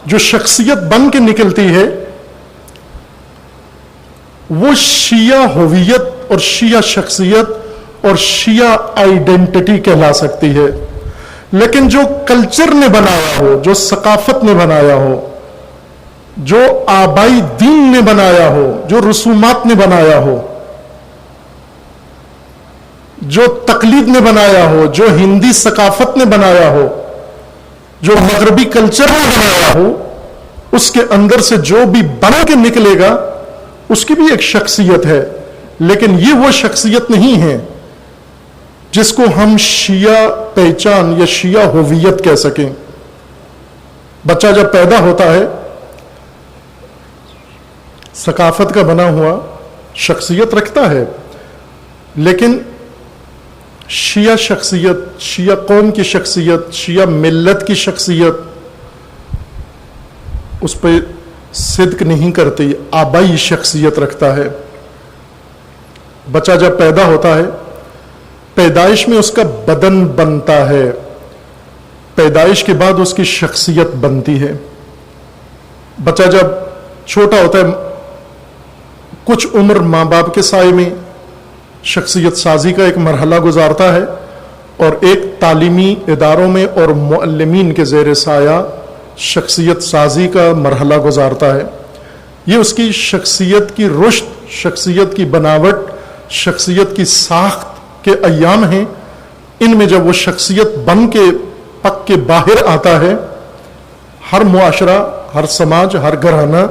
جو شخصیت بن کے نکلتی ہے وہ شیعہ ہویت اور شیعہ شخصیت اور شیعہ آئیڈینٹی کہلا سکتی ہے. لیکن جو کلچر نے بنایا ہو، جو ثقافت نے بنایا ہو، جو آبائی دین نے بنایا ہو، جو رسومات نے بنایا ہو، جو تقلید نے بنایا ہو، جو ہندی ثقافت نے بنایا ہو، جو مغربی کلچر نے بنایا ہو، اس کے اندر سے جو بھی بن کے نکلے گا اس کی بھی ایک شخصیت ہے. لیکن یہ وہ شخصیت نہیں ہے جس کو ہم شیعہ پہچان یا شیعہ ہویت کہہ سکیں. بچہ جب پیدا ہوتا ہے ثقافت کا بنا ہوا شخصیت رکھتا ہے، لیکن شیعہ شخصیت، شیعہ قوم کی شخصیت، شیعہ ملت کی شخصیت اس پہ صدق نہیں کرتی، آبائی شخصیت رکھتا ہے. بچہ جب پیدا ہوتا ہے پیدائش میں اس کا بدن بنتا ہے، پیدائش کے بعد اس کی شخصیت بنتی ہے. بچہ جب چھوٹا ہوتا ہے کچھ عمر ماں باپ کے سائے میں شخصیت سازی کا ایک مرحلہ گزارتا ہے، اور ایک تعلیمی اداروں میں اور معلمین کے زیر سایہ شخصیت سازی کا مرحلہ گزارتا ہے. یہ اس کی شخصیت کی رشد، شخصیت کی بناوٹ، شخصیت کی ساخت کے ایام ہیں. ان میں جب وہ شخصیت بن کے پک کے باہر آتا ہے، ہر معاشرہ، ہر سماج، ہر گھرانہ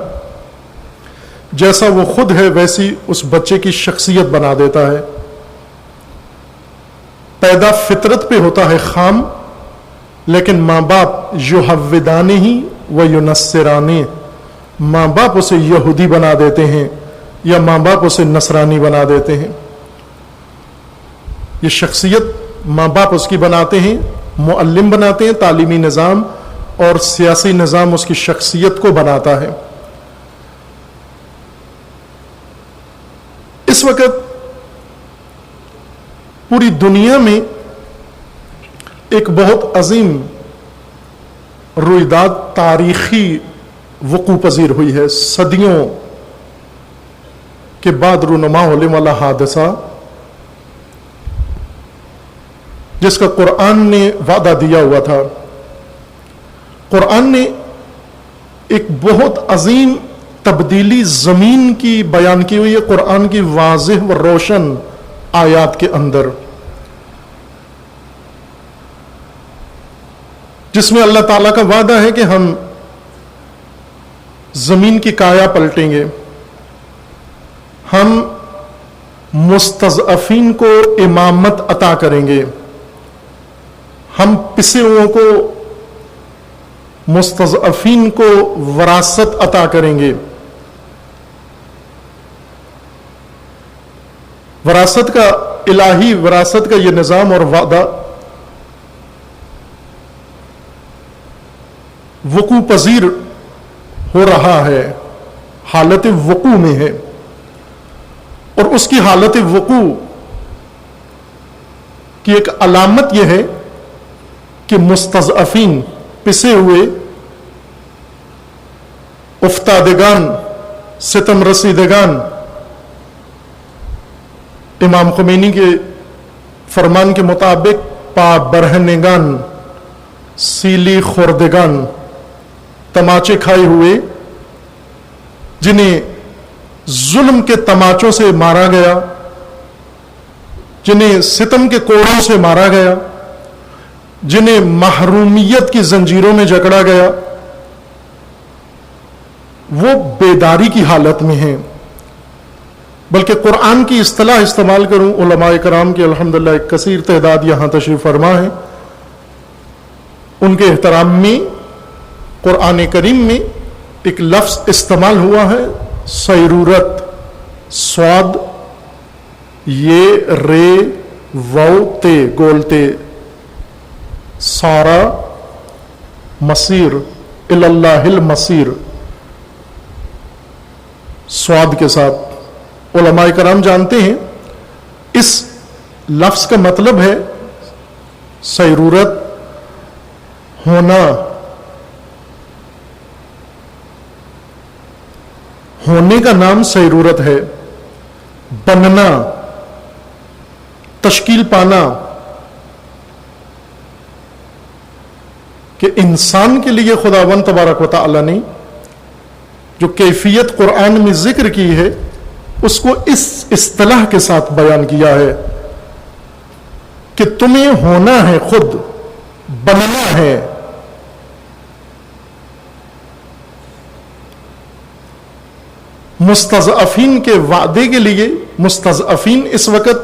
جیسا وہ خود ہے ویسی اس بچے کی شخصیت بنا دیتا ہے. پیدا فطرت پہ ہوتا ہے خام، لیکن ماں باپ یحودانے ہی و ینصرانے، ماں باپ اسے یہودی بنا دیتے ہیں یا ماں باپ اسے نصرانی بنا دیتے ہیں. یہ شخصیت ماں باپ اس کی بناتے ہیں، معلم بناتے ہیں، تعلیمی نظام اور سیاسی نظام اس کی شخصیت کو بناتا ہے. اس وقت پوری دنیا میں ایک بہت عظیم رویداد تاریخی وقوع پذیر ہوئی ہے. صدیوں کے بعد رونما ہونے والا حادثہ جس کا قرآن نے وعدہ دیا ہوا تھا. قرآن نے ایک بہت عظیم تبدیلی زمین کی بیان کی ہوئی ہے قرآن کی واضح و روشن آیات کے اندر، جس میں اللہ تعالیٰ کا وعدہ ہے کہ ہم زمین کی کایا پلٹیں گے، ہم مستضعفین کو امامت عطا کریں گے، ہم پسے ہوئوں کو، مستضعفین کو وراثت عطا کریں گے۔ وراثت کا، الہی وراثت کا یہ نظام اور وعدہ وقوع پذیر ہو رہا ہے، حالت وقوع میں ہے، اور اس کی حالت وقوع کی ایک علامت یہ ہے کہ مستضعفین، پسے ہوئے، افتادگان، ستم رسیدگان، امام خمینی کے فرمان کے مطابق پا برہنگان، سیلی خوردگان، تماچے کھائے ہوئے، جنہیں ظلم کے تماچوں سے مارا گیا، جنہیں ستم کے کوڑوں سے مارا گیا، جنہیں محرومیت کی زنجیروں میں جکڑا گیا، وہ بیداری کی حالت میں ہیں۔ بلکہ قرآن کی اصطلاح استعمال کروں، علماء کرام کی الحمدللہ ایک کثیر تعداد یہاں تشریف فرما ہے، ان کے احترام میں قرآن کریم میں ایک لفظ استعمال ہوا ہے، سیرورت، سواد یہ رے وو تے گولتے، سارا مسیر اللہ المسیر، سواد کے ساتھ۔ علماء کرام جانتے ہیں اس لفظ کا مطلب ہے سیرورت، ہونا، ہونے کا نام سیرورت ہے، بننا، تشکیل پانا، کہ انسان کے لیے خداوند تبارک و تعالی نے جو کیفیت قرآن میں ذکر کی ہے اس کو اس اصطلاح کے ساتھ بیان کیا ہے کہ تمہیں ہونا ہے، خود بننا ہے۔ مستضعفین کے وعدے کے لیے، مستضعفین اس وقت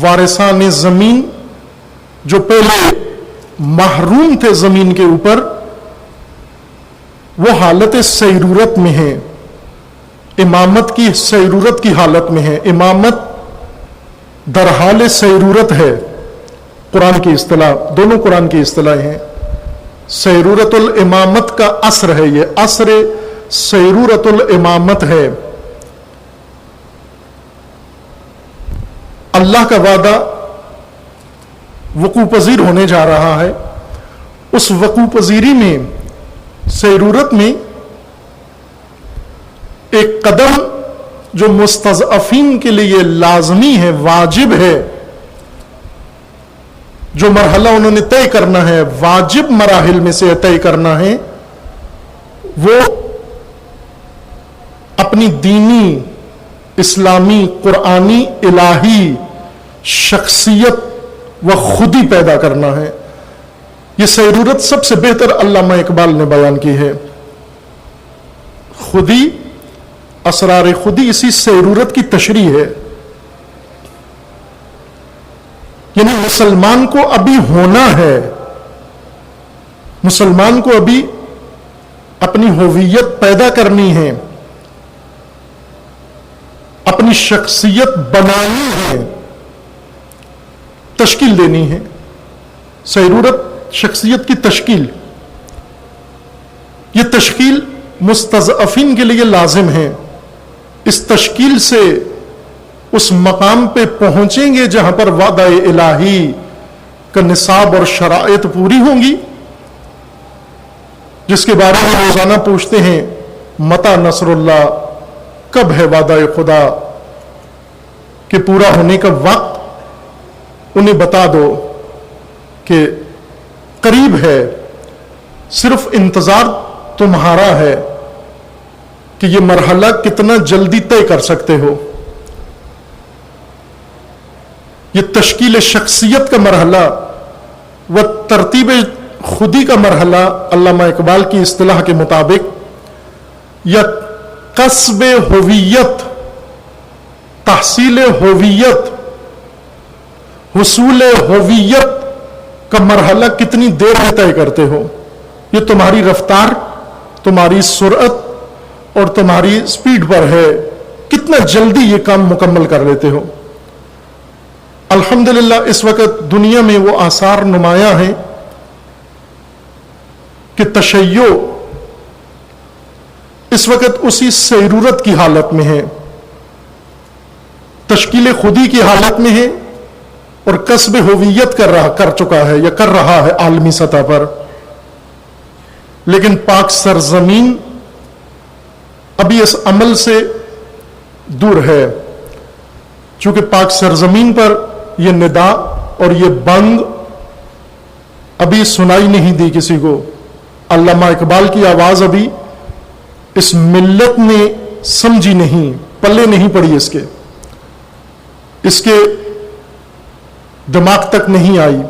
وارثان زمین جو پہلے محروم تھے زمین کے اوپر، وہ حالت سیرورت میں ہیں، امامت کی سیرورت کی حالت میں ہے۔ امامت در حال سیرورت ہے، قرآن کی اصطلاح، دونوں قرآن کی اصطلاح ہیں۔ سیرورت الامامت کا عصر ہے، یہ عصر سیرورت الامامت ہے۔ اللہ کا وعدہ وقوع پذیر ہونے جا رہا ہے، اس وقوع پذیری میں، سیرورت میں ایک قدم جو مستضعفین کے لیے لازمی ہے، واجب ہے، جو مرحلہ انہوں نے طے کرنا ہے، واجب مراحل میں سے طے کرنا ہے، وہ اپنی دینی، اسلامی، قرآنی، الہی شخصیت و خودی پیدا کرنا ہے۔ یہ سیرورت سب سے بہتر علامہ اقبال نے بیان کی ہے۔ خودی، اسرار خودی اسی سیرورت کی تشریح ہے، یعنی مسلمان کو ابھی ہونا ہے، مسلمان کو ابھی اپنی ہویت پیدا کرنی ہے، اپنی شخصیت بنانی ہے، تشکیل دینی ہے۔ سیرورت شخصیت کی تشکیل، یہ تشکیل مستضعفین کے لیے لازم ہے۔ اس تشکیل سے اس مقام پہ پہنچیں گے جہاں پر وعدہ الہی کا نصاب اور شرائط پوری ہوں گی، جس کے بارے میں روزانہ پوچھتے ہیں متی نصر اللہ، کب ہے وعدہ خدا کہ پورا ہونے کا وقت انہیں بتا دو کہ قریب ہے، صرف انتظار تمہارا ہے کہ یہ مرحلہ کتنا جلدی طے کر سکتے ہو. یہ تشکیل شخصیت کا مرحلہ و ترتیب خودی کا مرحلہ علامہ اقبال کی اصطلاح کے مطابق یا کسب ہویت، تحصیل ہویت، حصول ہویت کا مرحلہ کتنی دیر میں طے کرتے ہو. یہ تمہاری رفتار، تمہاری سرعت اور تمہاری سپیڈ پر ہے، کتنا جلدی یہ کام مکمل کر لیتے ہو. الحمدللہ اس وقت دنیا میں وہ آثار نمایاں ہیں کہ تشیع اس وقت اسی سیرورت کی حالت میں ہے، تشکیل خودی کی حالت میں ہے اور کسب ہویت کر چکا ہے یا کر رہا ہے عالمی سطح پر. لیکن پاک سرزمین ابھی اس عمل سے دور ہے، چونکہ پاک سرزمین پر یہ ندا اور یہ بنگ ابھی سنائی نہیں دی کسی کو. علامہ اقبال کی آواز ابھی اس ملت نے سمجھی نہیں، پلے نہیں پڑی، اس کے دماغ تک نہیں آئی.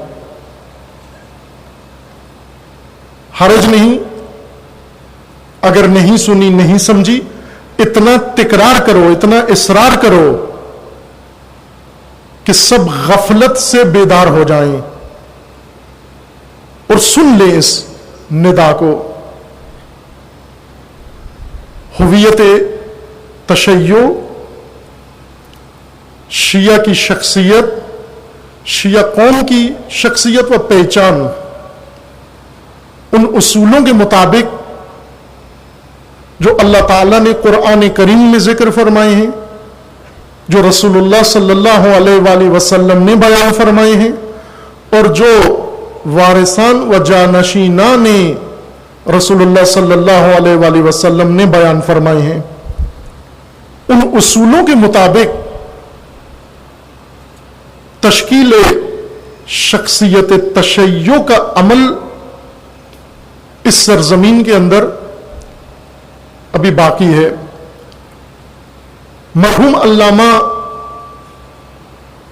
حرج نہیں اگر نہیں سنی، نہیں سمجھی، اتنا تکرار کرو، اتنا اصرار کرو کہ سب غفلت سے بیدار ہو جائیں اور سن لیں اس ندا کو. ہویت تشیع، شیعہ کی شخصیت، شیعہ قوم کی شخصیت و پہچان ان اصولوں کے مطابق جو اللہ تعالیٰ نے قرآن کریم میں ذکر فرمائے ہیں، جو رسول اللہ صلی اللہ علیہ وآلہ وسلم نے بیان فرمائے ہیں، اور جو وارثان و جانشینان نے رسول اللہ صلی اللہ علیہ وآلہ وسلم نے بیان فرمائے ہیں. ان اصولوں کے مطابق تشکیل شخصیت تشیع کا عمل اس سرزمین کے اندر ابھی باقی ہے. مرحوم علامہ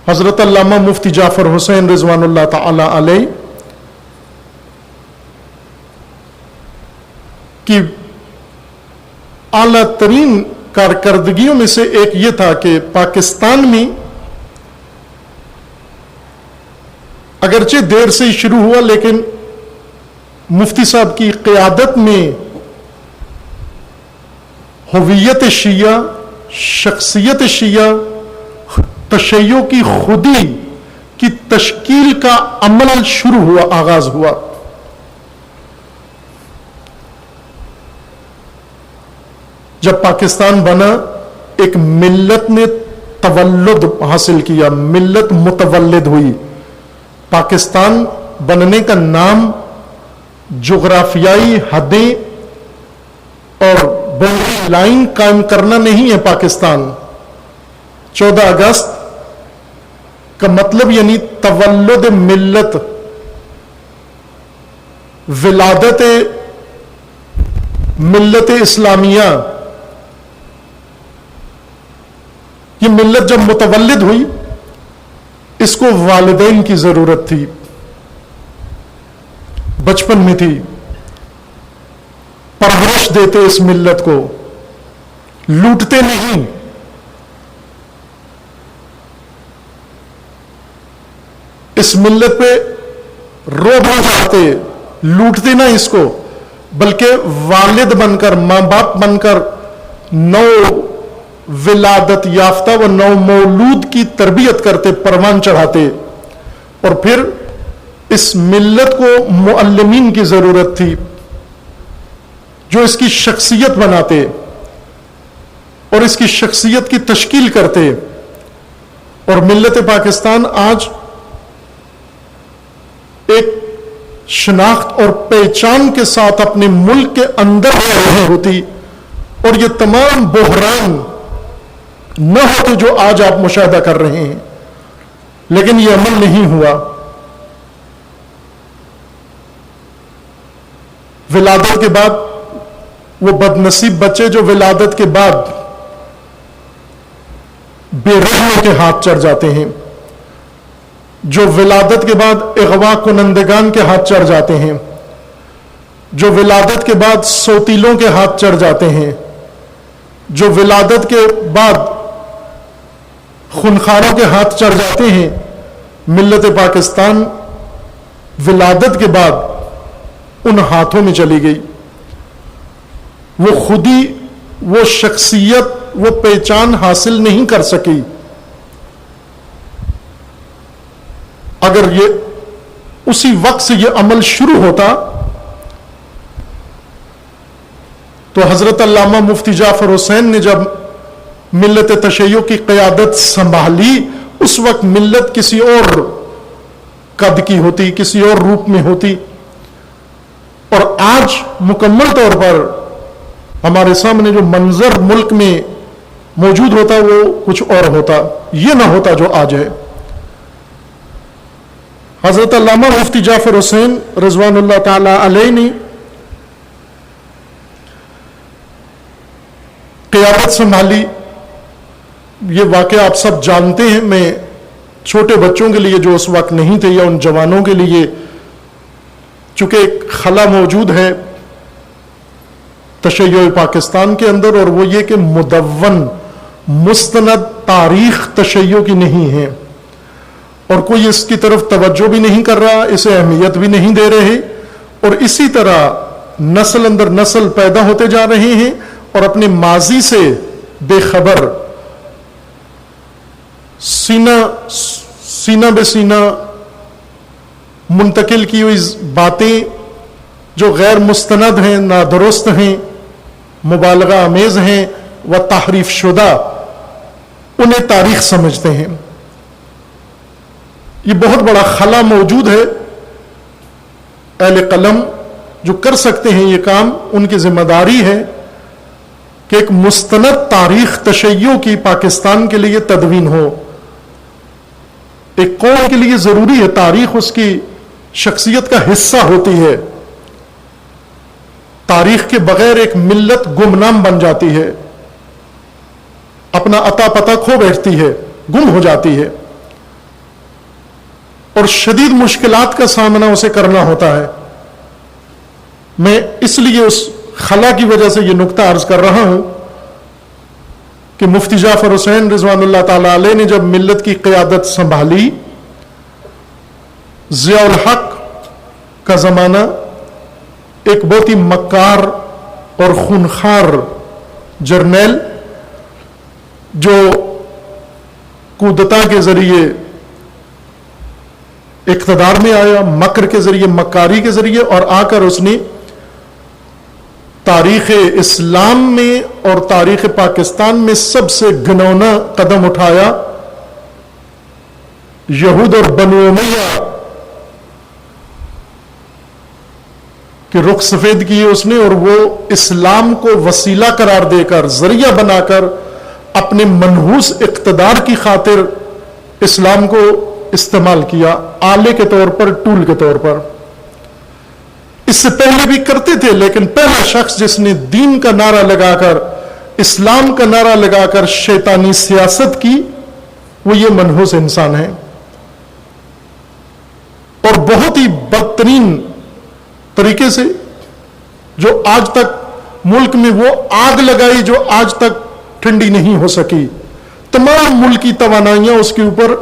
حضرت علامہ مفتی جعفر حسین رضوان اللہ تعالی علیہ کی اعلیٰ ترین کارکردگیوں میں سے ایک یہ تھا کہ پاکستان میں اگرچہ دیر سے ہی شروع ہوا، لیکن مفتی صاحب کی قیادت میں ہویت شیعہ، شخصیت شیعہ، تشیع کی خودی کی تشکیل کا عمل شروع ہوا، آغاز ہوا. جب پاکستان بنا، ایک ملت نے تولد حاصل کیا، ملت متولد ہوئی. پاکستان بننے کا نام جغرافیائی حدیں اور باؤنڈری لائن قائم کرنا نہیں ہے. پاکستان 14 اگست کا مطلب یعنی تولد ملت، ولادت ملت اسلامیہ. یہ ملت جب متولد ہوئی، اس کو والدین کی ضرورت تھی، بچپن میں تھی، پرورش دیتے اس ملت کو، لوٹتے نہیں. اس ملت پہ روب نہ چاہتے، لوٹتے نہ اس کو، بلکہ والد بن کر، ماں باپ بن کر نو ولادت یافتہ و نو مولود کی تربیت کرتے، پروان چڑھاتے. اور پھر اس ملت کو معلمین کی ضرورت تھی جو اس کی شخصیت بناتے اور اس کی شخصیت کی تشکیل کرتے. اور ملت پاکستان آج ایک شناخت اور پہچان کے ساتھ اپنے ملک کے اندر رہ ہوتی، اور یہ تمام بحران نہ ہوتے جو آج آپ مشاہدہ کر رہے ہیں. لیکن یہ عمل نہیں ہوا. ولادت کے بعد وہ بدنصیب بچے جو ولادت کے بعد بے رحموں کے ہاتھ چڑھ جاتے ہیں، جو ولادت کے بعد اغوا کنندگان کے ہاتھ چڑھ جاتے ہیں، جو ولادت کے بعد سوتیلوں کے ہاتھ چڑھ جاتے ہیں، جو ولادت کے بعد خونخواروں کے ہاتھ چڑھ جاتے ہیں، ملت پاکستان ولادت کے بعد ان ہاتھوں میں چلی گئی۔ وہ خود ہی وہ شخصیت، وہ پہچان حاصل نہیں کر سکی۔ اگر یہ اسی وقت سے یہ عمل شروع ہوتا تو حضرت علامہ مفتی جعفر حسین نے جب ملت تشیع کی قیادت سنبھالی، اس وقت ملت کسی اور قد کی ہوتی، کسی اور روپ میں ہوتی، اور آج مکمل طور پر ہمارے سامنے جو منظر ملک میں موجود ہوتا وہ کچھ اور ہوتا، یہ نہ ہوتا جو آج ہے۔ حضرت علامہ مفتی جعفر حسین رضوان اللہ تعالی علیہ نے قیادت سنبھالی، یہ واقعہ آپ سب جانتے ہیں، میں چھوٹے بچوں کے لیے جو اس وقت نہیں تھے یا ان جوانوں کے لیے، چونکہ ایک خلا موجود ہے تشیع پاکستان کے اندر، اور وہ یہ کہ مدون مستند تاریخ تشیع کی نہیں ہے، اور کوئی اس کی طرف توجہ بھی نہیں کر رہا، اسے اہمیت بھی نہیں دے رہے، اور اسی طرح نسل اندر نسل پیدا ہوتے جا رہے ہیں اور اپنے ماضی سے بے خبر، سینہ بے سینہ منتقل کی ہوئی باتیں جو غیر مستند ہیں، نادرست ہیں، مبالغہ آمیز ہیں و تحریف شدہ، انہیں تاریخ سمجھتے ہیں۔ یہ بہت بڑا خلا موجود ہے، اہل قلم جو کر سکتے ہیں یہ کام، ان کی ذمہ داری ہے کہ ایک مستند تاریخ تشیع کی پاکستان کے لیے تدوین ہو۔ ایک قوم کے لیے ضروری ہے، تاریخ اس کی شخصیت کا حصہ ہوتی ہے۔ تاریخ کے بغیر ایک ملت گمنام بن جاتی ہے، اپنا عطا پتہ کھو بیٹھتی ہے، گم ہو جاتی ہے، اور شدید مشکلات کا سامنا اسے کرنا ہوتا ہے۔ میں اس لیے اس خلا کی وجہ سے یہ نقطہ عرض کر رہا ہوں کہ مفتی جعفر حسین رضوان اللہ تعالی علیہ نے جب ملت کی قیادت سنبھالی، ضیاء الحق کا زمانہ ایک بہت ہی مکار اور خونخوار جرنیل جو کودتا کے ذریعے اقتدار میں آیا، مکر کے ذریعے، مکاری کے ذریعے، اور آ کر اس نے تاریخ اسلام میں اور تاریخ پاکستان میں سب سے گھناؤنا قدم اٹھایا۔ یہود اور بنو امیہ کہ رخ سفید کیے اس نے، اور وہ اسلام کو وسیلہ قرار دے کر، ذریعہ بنا کر اپنے منحوس اقتدار کی خاطر اسلام کو استعمال کیا، آلے کے طور پر، ٹول کے طور پر۔ اس سے پہلے بھی کرتے تھے، لیکن پہلا شخص جس نے دین کا نعرہ لگا کر، اسلام کا نعرہ لگا کر شیطانی سیاست کی، وہ یہ منحوس انسان ہے، اور بہت ہی بدترین طریقے سے، جو آج تک ملک میں وہ آگ لگائی جو آج تک ٹھنڈی نہیں ہو سکی، تمام ملکی توانائیاں اس کے اوپر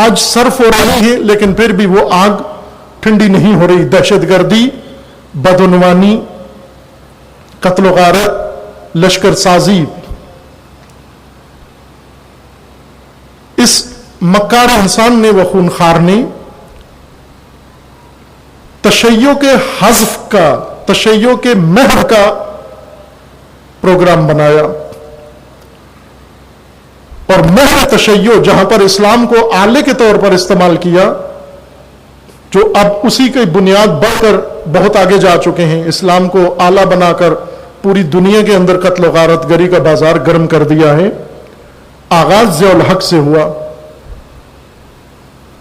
آج صرف ہو رہی ہیں، لیکن پھر بھی وہ آگ ٹھنڈی نہیں ہو رہی۔ دہشت گردی، بدعنوانی، قتل و غارت، لشکر سازی، اس مکار انسان نے، وہ خونخوار نے تشیع کے حذف کا، تشیع کے محو کا پروگرام بنایا، اور محو تشیع جہاں پر اسلام کو آلے کے طور پر استعمال کیا، جو اب اسی کی بنیاد بڑھ کر بہت آگے جا چکے ہیں، اسلام کو آلہ بنا کر پوری دنیا کے اندر قتل و غارت گری کا بازار گرم کر دیا ہے۔ آغاز ضیاء الحق سے ہوا۔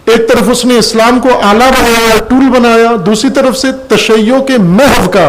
ایک طرف اس نے اسلام کو آلہ بنایا، ٹول بنایا، دوسری طرف سے تشیع کے محو کا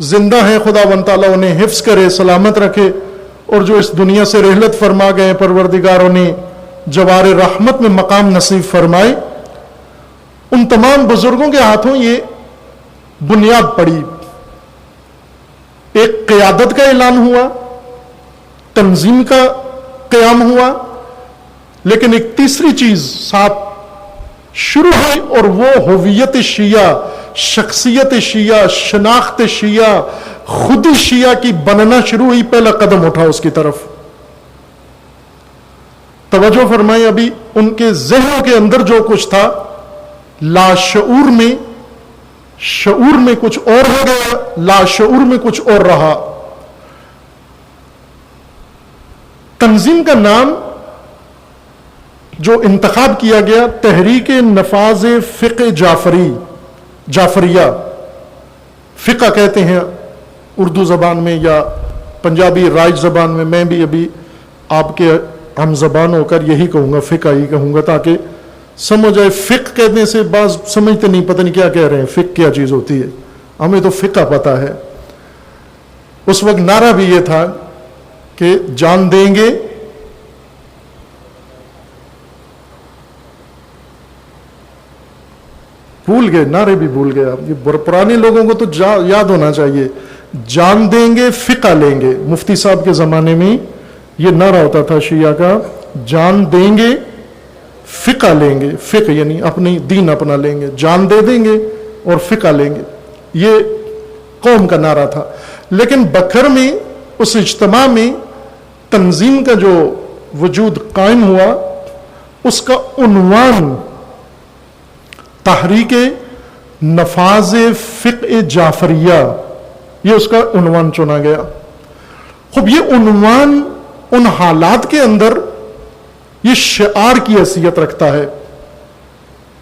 زندہ ہیں، خداوند تعالیٰ انہیں حفظ کرے، سلامت رکھے، اور جو اس دنیا سے رحلت فرما گئے پروردگار انہیں جوار رحمت میں مقام نصیب فرمائے۔ ان تمام بزرگوں کے ہاتھوں یہ بنیاد پڑی، ایک قیادت کا اعلان ہوا، تنظیم کا قیام ہوا، لیکن ایک تیسری چیز ساتھ شروع ہوئی، اور وہ ہویت شیعہ، شخصیت شیعہ، شناخت شیعہ، خود شیعہ کی بننا شروع ہوئی۔ پہلا قدم اٹھا اس کی طرف۔ توجہ فرمائیں، ابھی ان کے ذہنوں کے اندر جو کچھ تھا لاشعور میں، شعور میں کچھ اور ہو گیا، لاشعور میں کچھ اور رہا۔ تنظیم کا نام جو انتخاب کیا گیا، تحریک نفاذ فقہ جعفریہ، فقہ کہتے ہیں اردو زبان میں یا پنجابی رائج زبان میں، میں بھی ابھی آپ کے ہم زبان ہو کر یہی کہوں گا، فقہ ہی کہوں گا تاکہ سمجھ آئے۔ فقہ کہنے سے بعض سمجھتے نہیں، پتہ نہیں کیا کہہ رہے ہیں، فقہ کیا چیز ہوتی ہے، ہمیں تو فقہ پتہ ہے۔ اس وقت نعرہ بھی یہ تھا کہ جان دیں گے بھول گئے، نعرے بھی بھول گئے آپ، یہ پرانے لوگوں کو تو یاد ہونا چاہیے، جان دیں گے فقہ لیں گے۔ مفتی صاحب کے زمانے میں یہ نعرہ ہوتا تھا شیعہ کا، جان دیں گے فقہ لیں گے، فقہ یعنی اپنی دین اپنا لیں گے، جان دے دیں گے اور فقہ لیں گے، یہ قوم کا نعرہ تھا۔ لیکن بکھر میں اس اجتماع میں تنظیم کا جو وجود قائم ہوا، اس کا عنوان تحریک نفاذ فقہ جعفریہ، یہ اس کا عنوان چنا گیا۔ خب یہ عنوان ان حالات کے اندر یہ شعار کی حیثیت رکھتا ہے،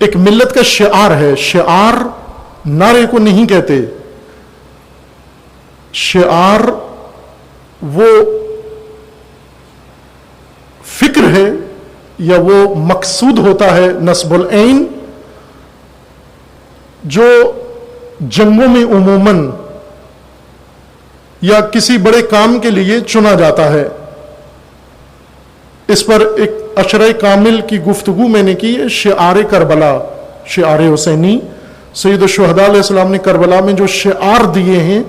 ایک ملت کا شعار ہے۔ شعار نعرے کو نہیں کہتے، شعار وہ فکر ہے یا وہ مقصود ہوتا ہے نصب العین، جو جنگوں میں عموماً یا کسی بڑے کام کے لیے چنا جاتا ہے۔ اس پر ایک عشرہ کامل کی گفتگو میں نے کی ہے، شعار کربلا، شعار حسینی۔ سید الشہداء علیہ السلام نے کربلا میں جو شعار دیے ہیں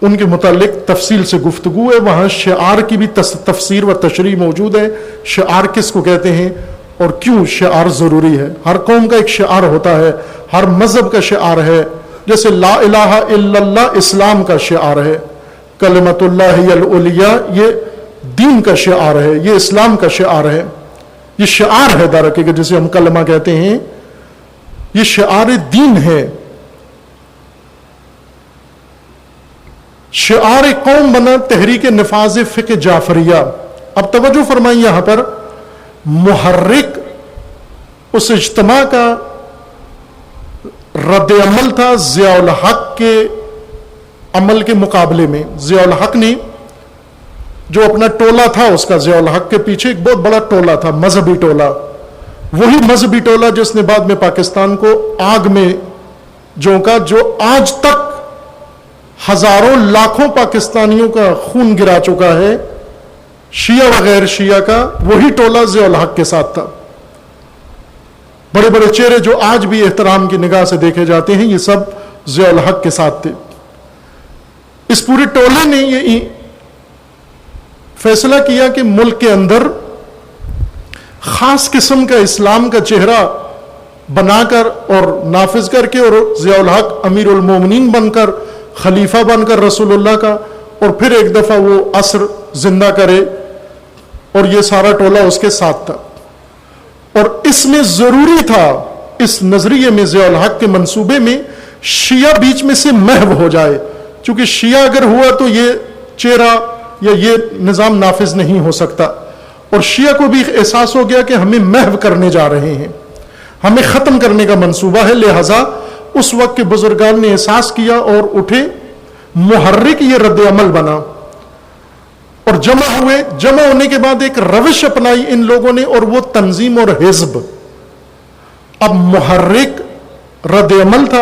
ان کے متعلق تفصیل سے گفتگو ہے، وہاں شعار کی بھی تفسیر و تشریح موجود ہے، شعار کس کو کہتے ہیں اور کیوں شعار ضروری ہے۔ ہر قوم کا ایک شعار ہوتا ہے، ہر مذہب کا شعار ہے، جیسے لا الہ الا اللہ اسلام کا شعار ہے، کلمۃ اللہ ہی العلیٰ یہ دین کا شعار ہے، یہ اسلام کا شعار ہے، یہ شعار ہے در حقیقت جسے ہم کلمہ کہتے ہیں، یہ شعار دین ہے۔ شعار قوم بنا تحریک نفاذ فقہ جعفریہ۔ اب توجہ فرمائیں، یہاں پر محرک اس اجتماع کا رد عمل تھا ضیاء الحق کے عمل کے مقابلے میں۔ ضیاء الحق نے جو اپنا ٹولہ تھا، اس کا ضیاء الحق کے پیچھے ایک بہت بڑا ٹولہ تھا، مذہبی ٹولہ، وہی مذہبی ٹولہ جس نے بعد میں پاکستان کو آگ میں جھونکا، جو آج تک ہزاروں لاکھوں پاکستانیوں کا خون گرا چکا ہے، شیعہ و غیر شیعہ کا، وہی ٹولہ ضیاء الحق کے ساتھ تھا۔ بڑے بڑے چہرے جو آج بھی احترام کی نگاہ سے دیکھے جاتے ہیں، یہ سب ضیاء الحق کے ساتھ تھے۔ اس پورے ٹولے نے یہ فیصلہ کیا کہ ملک کے اندر خاص قسم کا اسلام کا چہرہ بنا کر اور نافذ کر کے، اور ضیاء الحق امیر المومنین بن کر، خلیفہ بن کر رسول اللہ کا، اور پھر ایک دفعہ وہ عصر زندہ کرے، اور یہ سارا ٹولہ اس کے ساتھ تھا۔ اور اس میں ضروری تھا، اس نظریے میں ضیاء الحق کے منصوبے میں، شیعہ بیچ میں سے محو ہو جائے، چونکہ شیعہ اگر ہوا تو یہ چہرہ یا یہ نظام نافذ نہیں ہو سکتا، اور شیعہ کو بھی احساس ہو گیا کہ ہمیں محو کرنے جا رہے ہیں، ہمیں ختم کرنے کا منصوبہ ہے۔ لہذا اس وقت کے بزرگان نے احساس کیا اور اٹھے، محرک یہ رد عمل بنا، اور جمع ہوئے۔ جمع ہونے کے بعد ایک روش اپنائی ان لوگوں نے، اور وہ تنظیم اور حزب۔ اب محرک رد عمل تھا،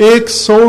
100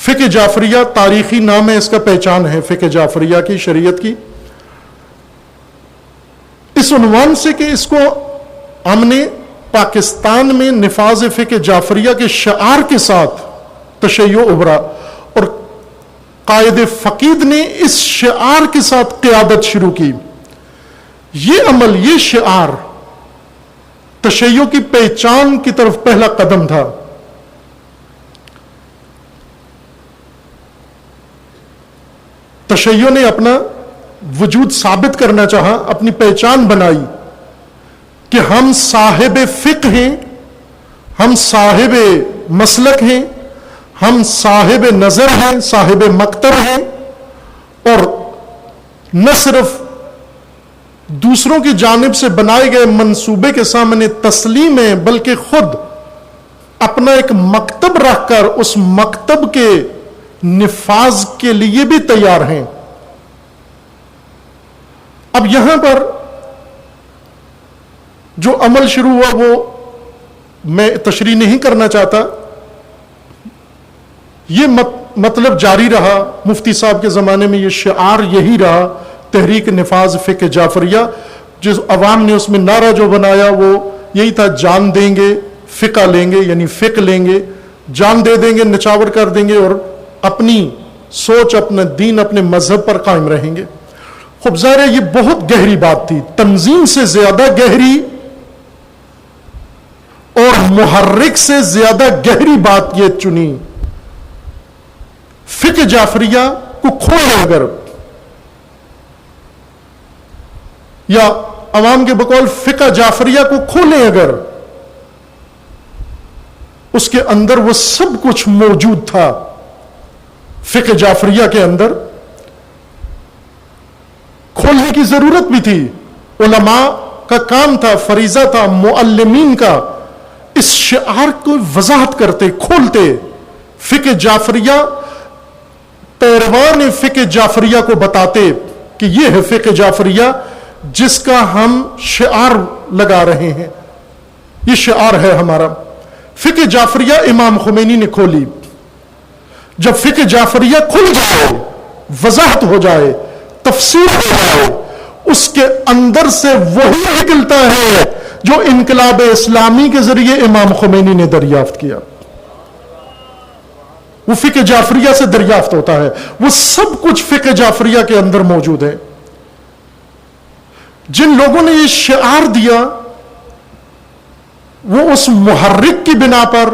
فقہ جعفریہ تاریخی نام ہے، اس کا پہچان ہے فقہ جعفریہ کی، شریعت کی، اس عنوان سے کہ اس کو ہم نے پاکستان میں نفاذ فقہ جعفریہ کے شعار کے ساتھ تشیع ابھرا، اور قائد فقید نے اس شعار کے ساتھ قیادت شروع کی۔ یہ عمل، یہ شعار تشیع کی پہچان کی طرف پہلا قدم تھا۔ تشیع نے اپنا وجود ثابت کرنا چاہا، اپنی پہچان بنائی کہ ہم صاحب فقہ ہیں، ہم صاحب مسلک ہیں، ہم صاحب نظر ہیں، صاحب مکتب ہیں، اور نہ صرف دوسروں کی جانب سے بنائے گئے منصوبے کے سامنے تسلیم ہیں، بلکہ خود اپنا ایک مکتب رکھ کر اس مکتب کے نفاذ کے لیے بھی تیار ہیں۔ اب یہاں پر جو عمل شروع ہوا وہ میں تشریح نہیں کرنا چاہتا، یہ مطلب جاری رہا، مفتی صاحب کے زمانے میں یہ شعار یہی رہا، تحریک نفاذ فقہ جعفریہ۔ جس عوام نے اس میں نعرہ جو بنایا وہ یہی تھا، جان دیں گے فقہ لیں گے، یعنی فقہ لیں گے، جان دے دیں گے، نچاور کر دیں گے، اور اپنی سوچ، اپنا دین، اپنے مذہب پر قائم رہیں گے۔ خوب ظاہر ہے یہ بہت گہری بات تھی، تنظیم سے زیادہ گہری اور محرک سے زیادہ گہری بات یہ چنی۔ فقہ جعفریہ کو کھولیں اگر، یا عوام کے بقول فقہ جعفریہ کو کھولیں اگر، اس کے اندر وہ سب کچھ موجود تھا۔ فقہ جعفریہ کے اندر کھولنے کی ضرورت بھی تھی، علماء کا کام تھا، فریضہ تھا، معلمین کا، اس شعار کو وضاحت کرتے، کھولتے۔ فقہ جعفریہ، پیروان فقہ جعفریہ کو بتاتے کہ یہ ہے فقہ جعفریہ جس کا ہم شعار لگا رہے ہیں، یہ شعار ہے ہمارا۔ فقہ جعفریہ امام خمینی نے کھولی۔ جب فقہ جعفریہ کھل جائے، وضاحت ہو جائے، تفسیر ہو جائے، اس کے اندر سے وہی نکلتا ہے جو انقلاب اسلامی کے ذریعے امام خمینی نے دریافت کیا۔ وہ فقہ جعفریہ سے دریافت ہوتا ہے، وہ سب کچھ فقہ جعفریہ کے اندر موجود ہے۔ جن لوگوں نے یہ شعار دیا وہ اس محرک کی بنا پر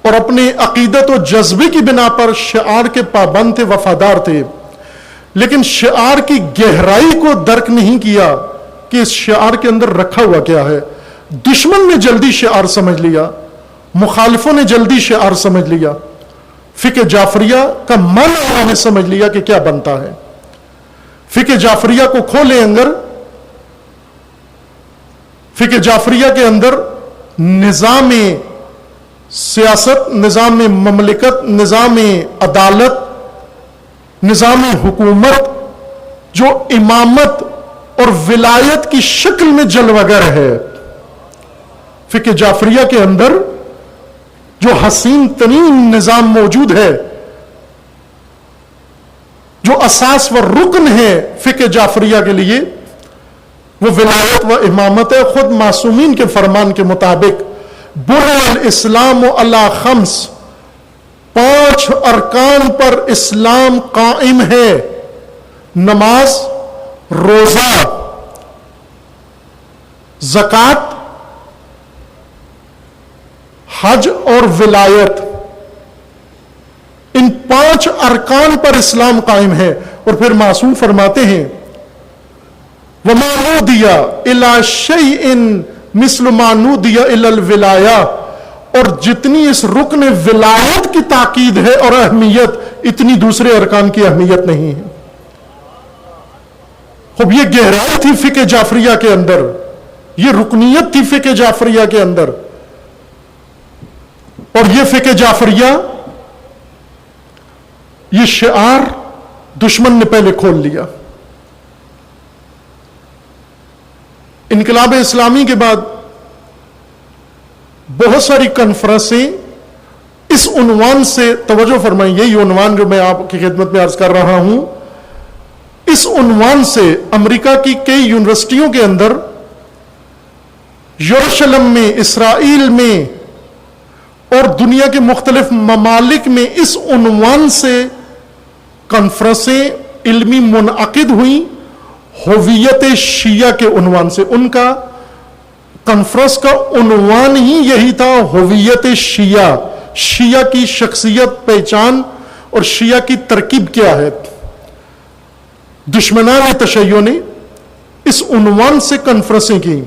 اور اپنے عقیدت و جذبے کی بنا پر شعار کے پابند تھے، وفادار تھے، لیکن شعار کی گہرائی کو درک نہیں کیا کہ اس شعار کے اندر رکھا ہوا کیا ہے۔ دشمن نے جلدی شعار سمجھ لیا، مخالفوں نے جلدی شعار سمجھ لیا، فقہ جعفریہ کا معنی انہوں نے سمجھ لیا کہ کیا بنتا ہے۔ فقہ جعفریہ کو کھولیں اندر، فقہ جعفریہ کے اندر نظام سیاست، نظام مملکت، نظام عدالت، نظام حکومت جو امامت اور ولایت کی شکل میں جلوگر ہے، فقہ جعفریہ کے اندر جو حسین ترین نظام موجود ہے، جو اساس و رکن ہے فقہ جعفریہ کے لیے، وہ ولایت و امامت ہے۔ خود معصومین کے فرمان کے مطابق بنی الاسلام علی خمس، 5 ارکان پر اسلام قائم ہے: نماز، روزہ، زکوٰۃ، حج اور ولایت۔ ان 5 ارکان پر اسلام قائم ہے۔ اور پھر معصوم فرماتے ہیں وَمَا نُودِيَ إِلَى شَيْءٍ مِثْلُ مَا نُودِيَ إِلَى الْوِلَایَةِ، اور جتنی اس رکن ولایت کی تاکید ہے اور اہمیت، اتنی دوسرے ارکان کی اہمیت نہیں ہے۔ خب یہ گہرائی تھی فقہ جعفریہ کے اندر، یہ رکنیت تھی فقہ جعفریہ کے اندر، اور یہ فقہ جعفریہ، یہ شعار دشمن نے پہلے کھول لیا۔ انقلاب اسلامی کے بعد بہت ساری کانفرنسیں اس عنوان سے توجہ فرمائیں، یہی عنوان جو میں آپ کی خدمت میں عرض کر رہا ہوں، اس عنوان سے امریکہ کی کئی یونیورسٹیوں کے اندر، یروشلم میں، اسرائیل میں اور دنیا کے مختلف ممالک میں اس عنوان سے کانفرنسیں علمی منعقد ہوئیں، ہویت شیعہ کے عنوان سے۔ ان کا کانفرنس کا عنوان ہی یہی تھا، ہویت شیعہ، شیعہ کی شخصیت، پہچان اور شیعہ کی ترکیب کیا ہے۔ دشمنان تشیع نے اس عنوان سے کانفرنسیں کی،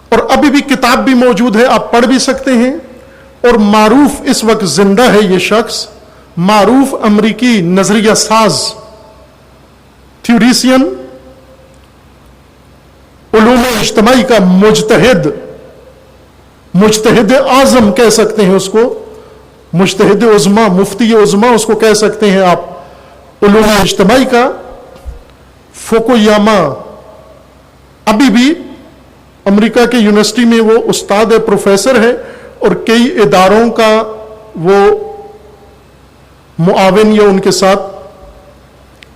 اور ابھی بھی کتاب بھی موجود ہے، آپ پڑھ بھی سکتے ہیں۔ اور معروف اس وقت زندہ ہے یہ شخص، معروف امریکی نظریہ ساز، تھیوریسین، علوم اجتماعی کا مجتہد اعظم کہہ سکتے ہیں اس کو، مجتہد عظما، مفتی عظما اس کو کہہ سکتے ہیں آپ، علوم اجتماعی کا، فوکویاما، ابھی بھی امریکہ کے یونیورسٹی میں وہ استاد ہے، پروفیسر ہے، اور کئی اداروں کا وہ معاون یا ان کے ساتھ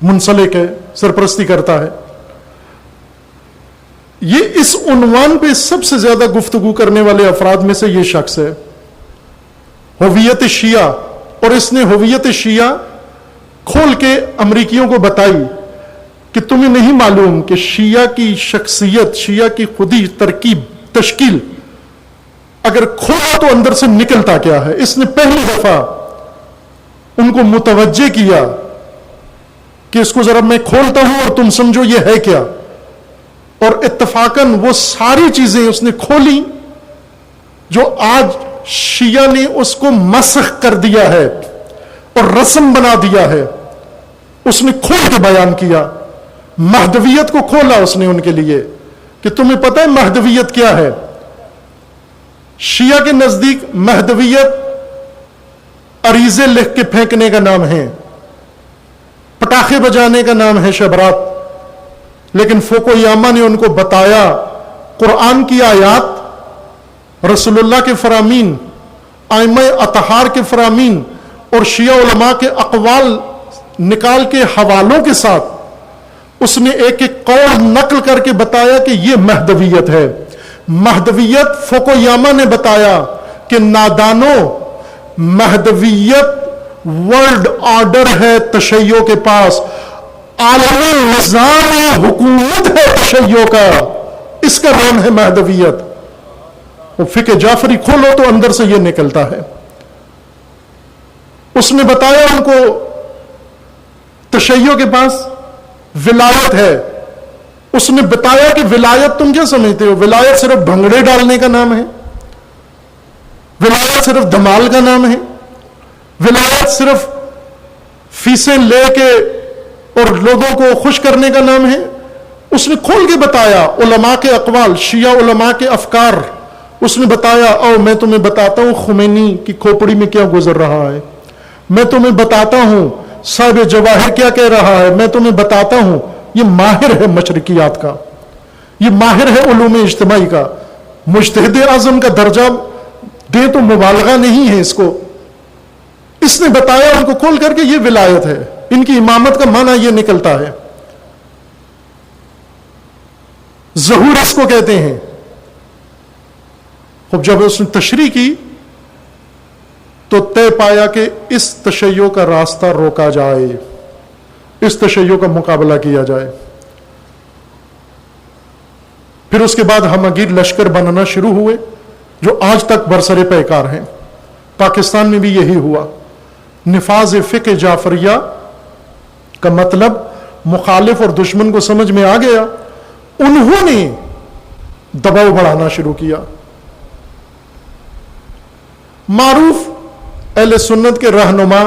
منسلک ہے، سرپرستی کرتا ہے۔ یہ اس عنوان پہ سب سے زیادہ گفتگو کرنے والے افراد میں سے یہ شخص ہے، ہویت شیعہ۔ اور اس نے ہویت شیعہ کھول کے امریکیوں کو بتائی کہ تمہیں نہیں معلوم کہ شیعہ کی شخصیت، شیعہ کی خودی ترکیب، تشکیل اگر کھولا تو اندر سے نکلتا کیا ہے۔ اس نے پہلی دفعہ ان کو متوجہ کیا کہ اس کو ذرا میں کھولتا ہوں اور تم سمجھو یہ ہے کیا، اور اتفاقاً وہ ساری چیزیں اس نے کھولی جو آج شیعہ نے اس کو مسخ کر دیا ہے اور رسم بنا دیا ہے، اس نے کھول کے بیان کیا۔ مہدویت کو کھولا اس نے ان کے لیے کہ تمہیں پتہ ہے مہدویت کیا ہے۔ شیعہ کے نزدیک مہدویت عریضے لکھ کے پھینکنے کا نام ہے، پٹاخے بجانے کا نام ہے، شبرات۔ لیکن فوکویاما نے ان کو بتایا قرآن کی آیات، رسول اللہ کے فرامین، ائمہ اطہار کے فرامین اور شیعہ علماء کے اقوال نکال کے حوالوں کے ساتھ اس نے ایک ایک قول نقل کر کے بتایا کہ یہ مہدویت ہے۔ مہدویت فوکویاما نے بتایا کہ نادانو، مہدویت ورلڈ آرڈر ہے تشیع کے پاس، عالمی نظام حکومت ہے تشیع کا، اس کا نام ہے مہدویت۔ وہ فقہ جعفری کھولو تو اندر سے یہ نکلتا ہے۔ اس نے بتایا ان کو تشیع کے پاس ولایت ہے۔ اس نے بتایا کہ ولایت تم کیا سمجھتے ہو، ولایت صرف بھنگڑے ڈالنے کا نام ہے، ولایت صرف دھمال کا نام ہے، ولایت صرف فیسیں لے کے اور لوگوں کو خوش کرنے کا نام ہے۔ اس نے کھول کے بتایا علماء کے اقوال، شیعہ علماء کے افکار۔ اس نے بتایا او میں تمہیں بتاتا ہوں خمینی کی کھوپڑی میں کیا گزر رہا ہے، میں تمہیں بتاتا ہوں صاحب جواہر کیا کہہ رہا ہے، میں تمہیں بتاتا ہوں۔ یہ ماہر ہے مشرکیات کا، یہ ماہر ہے علوم اجتماعی کا، مجتہد اعظم کا درجہ دے تو مبالغہ نہیں ہے اس کو۔ اس نے بتایا ان کو کھول کر کے یہ ولایت ہے، ان کی امامت کا معنی یہ نکلتا ہے، ظہور اس کو کہتے ہیں۔ خب جب اس نے تشریح کی تو طے پایا کہ اس تشیع کا راستہ روکا جائے، اس تشیع کا مقابلہ کیا جائے۔ پھر اس کے بعد ہمگیر لشکر بننا شروع ہوئے جو آج تک برسر پیکار ہیں۔ پاکستان میں بھی یہی ہوا۔ نفاذ فقہ جعفریہ کا مطلب مخالف اور دشمن کو سمجھ میں آ گیا، انہوں نے دباؤ بڑھانا شروع کیا۔ معروف اہل سنت کے رہنما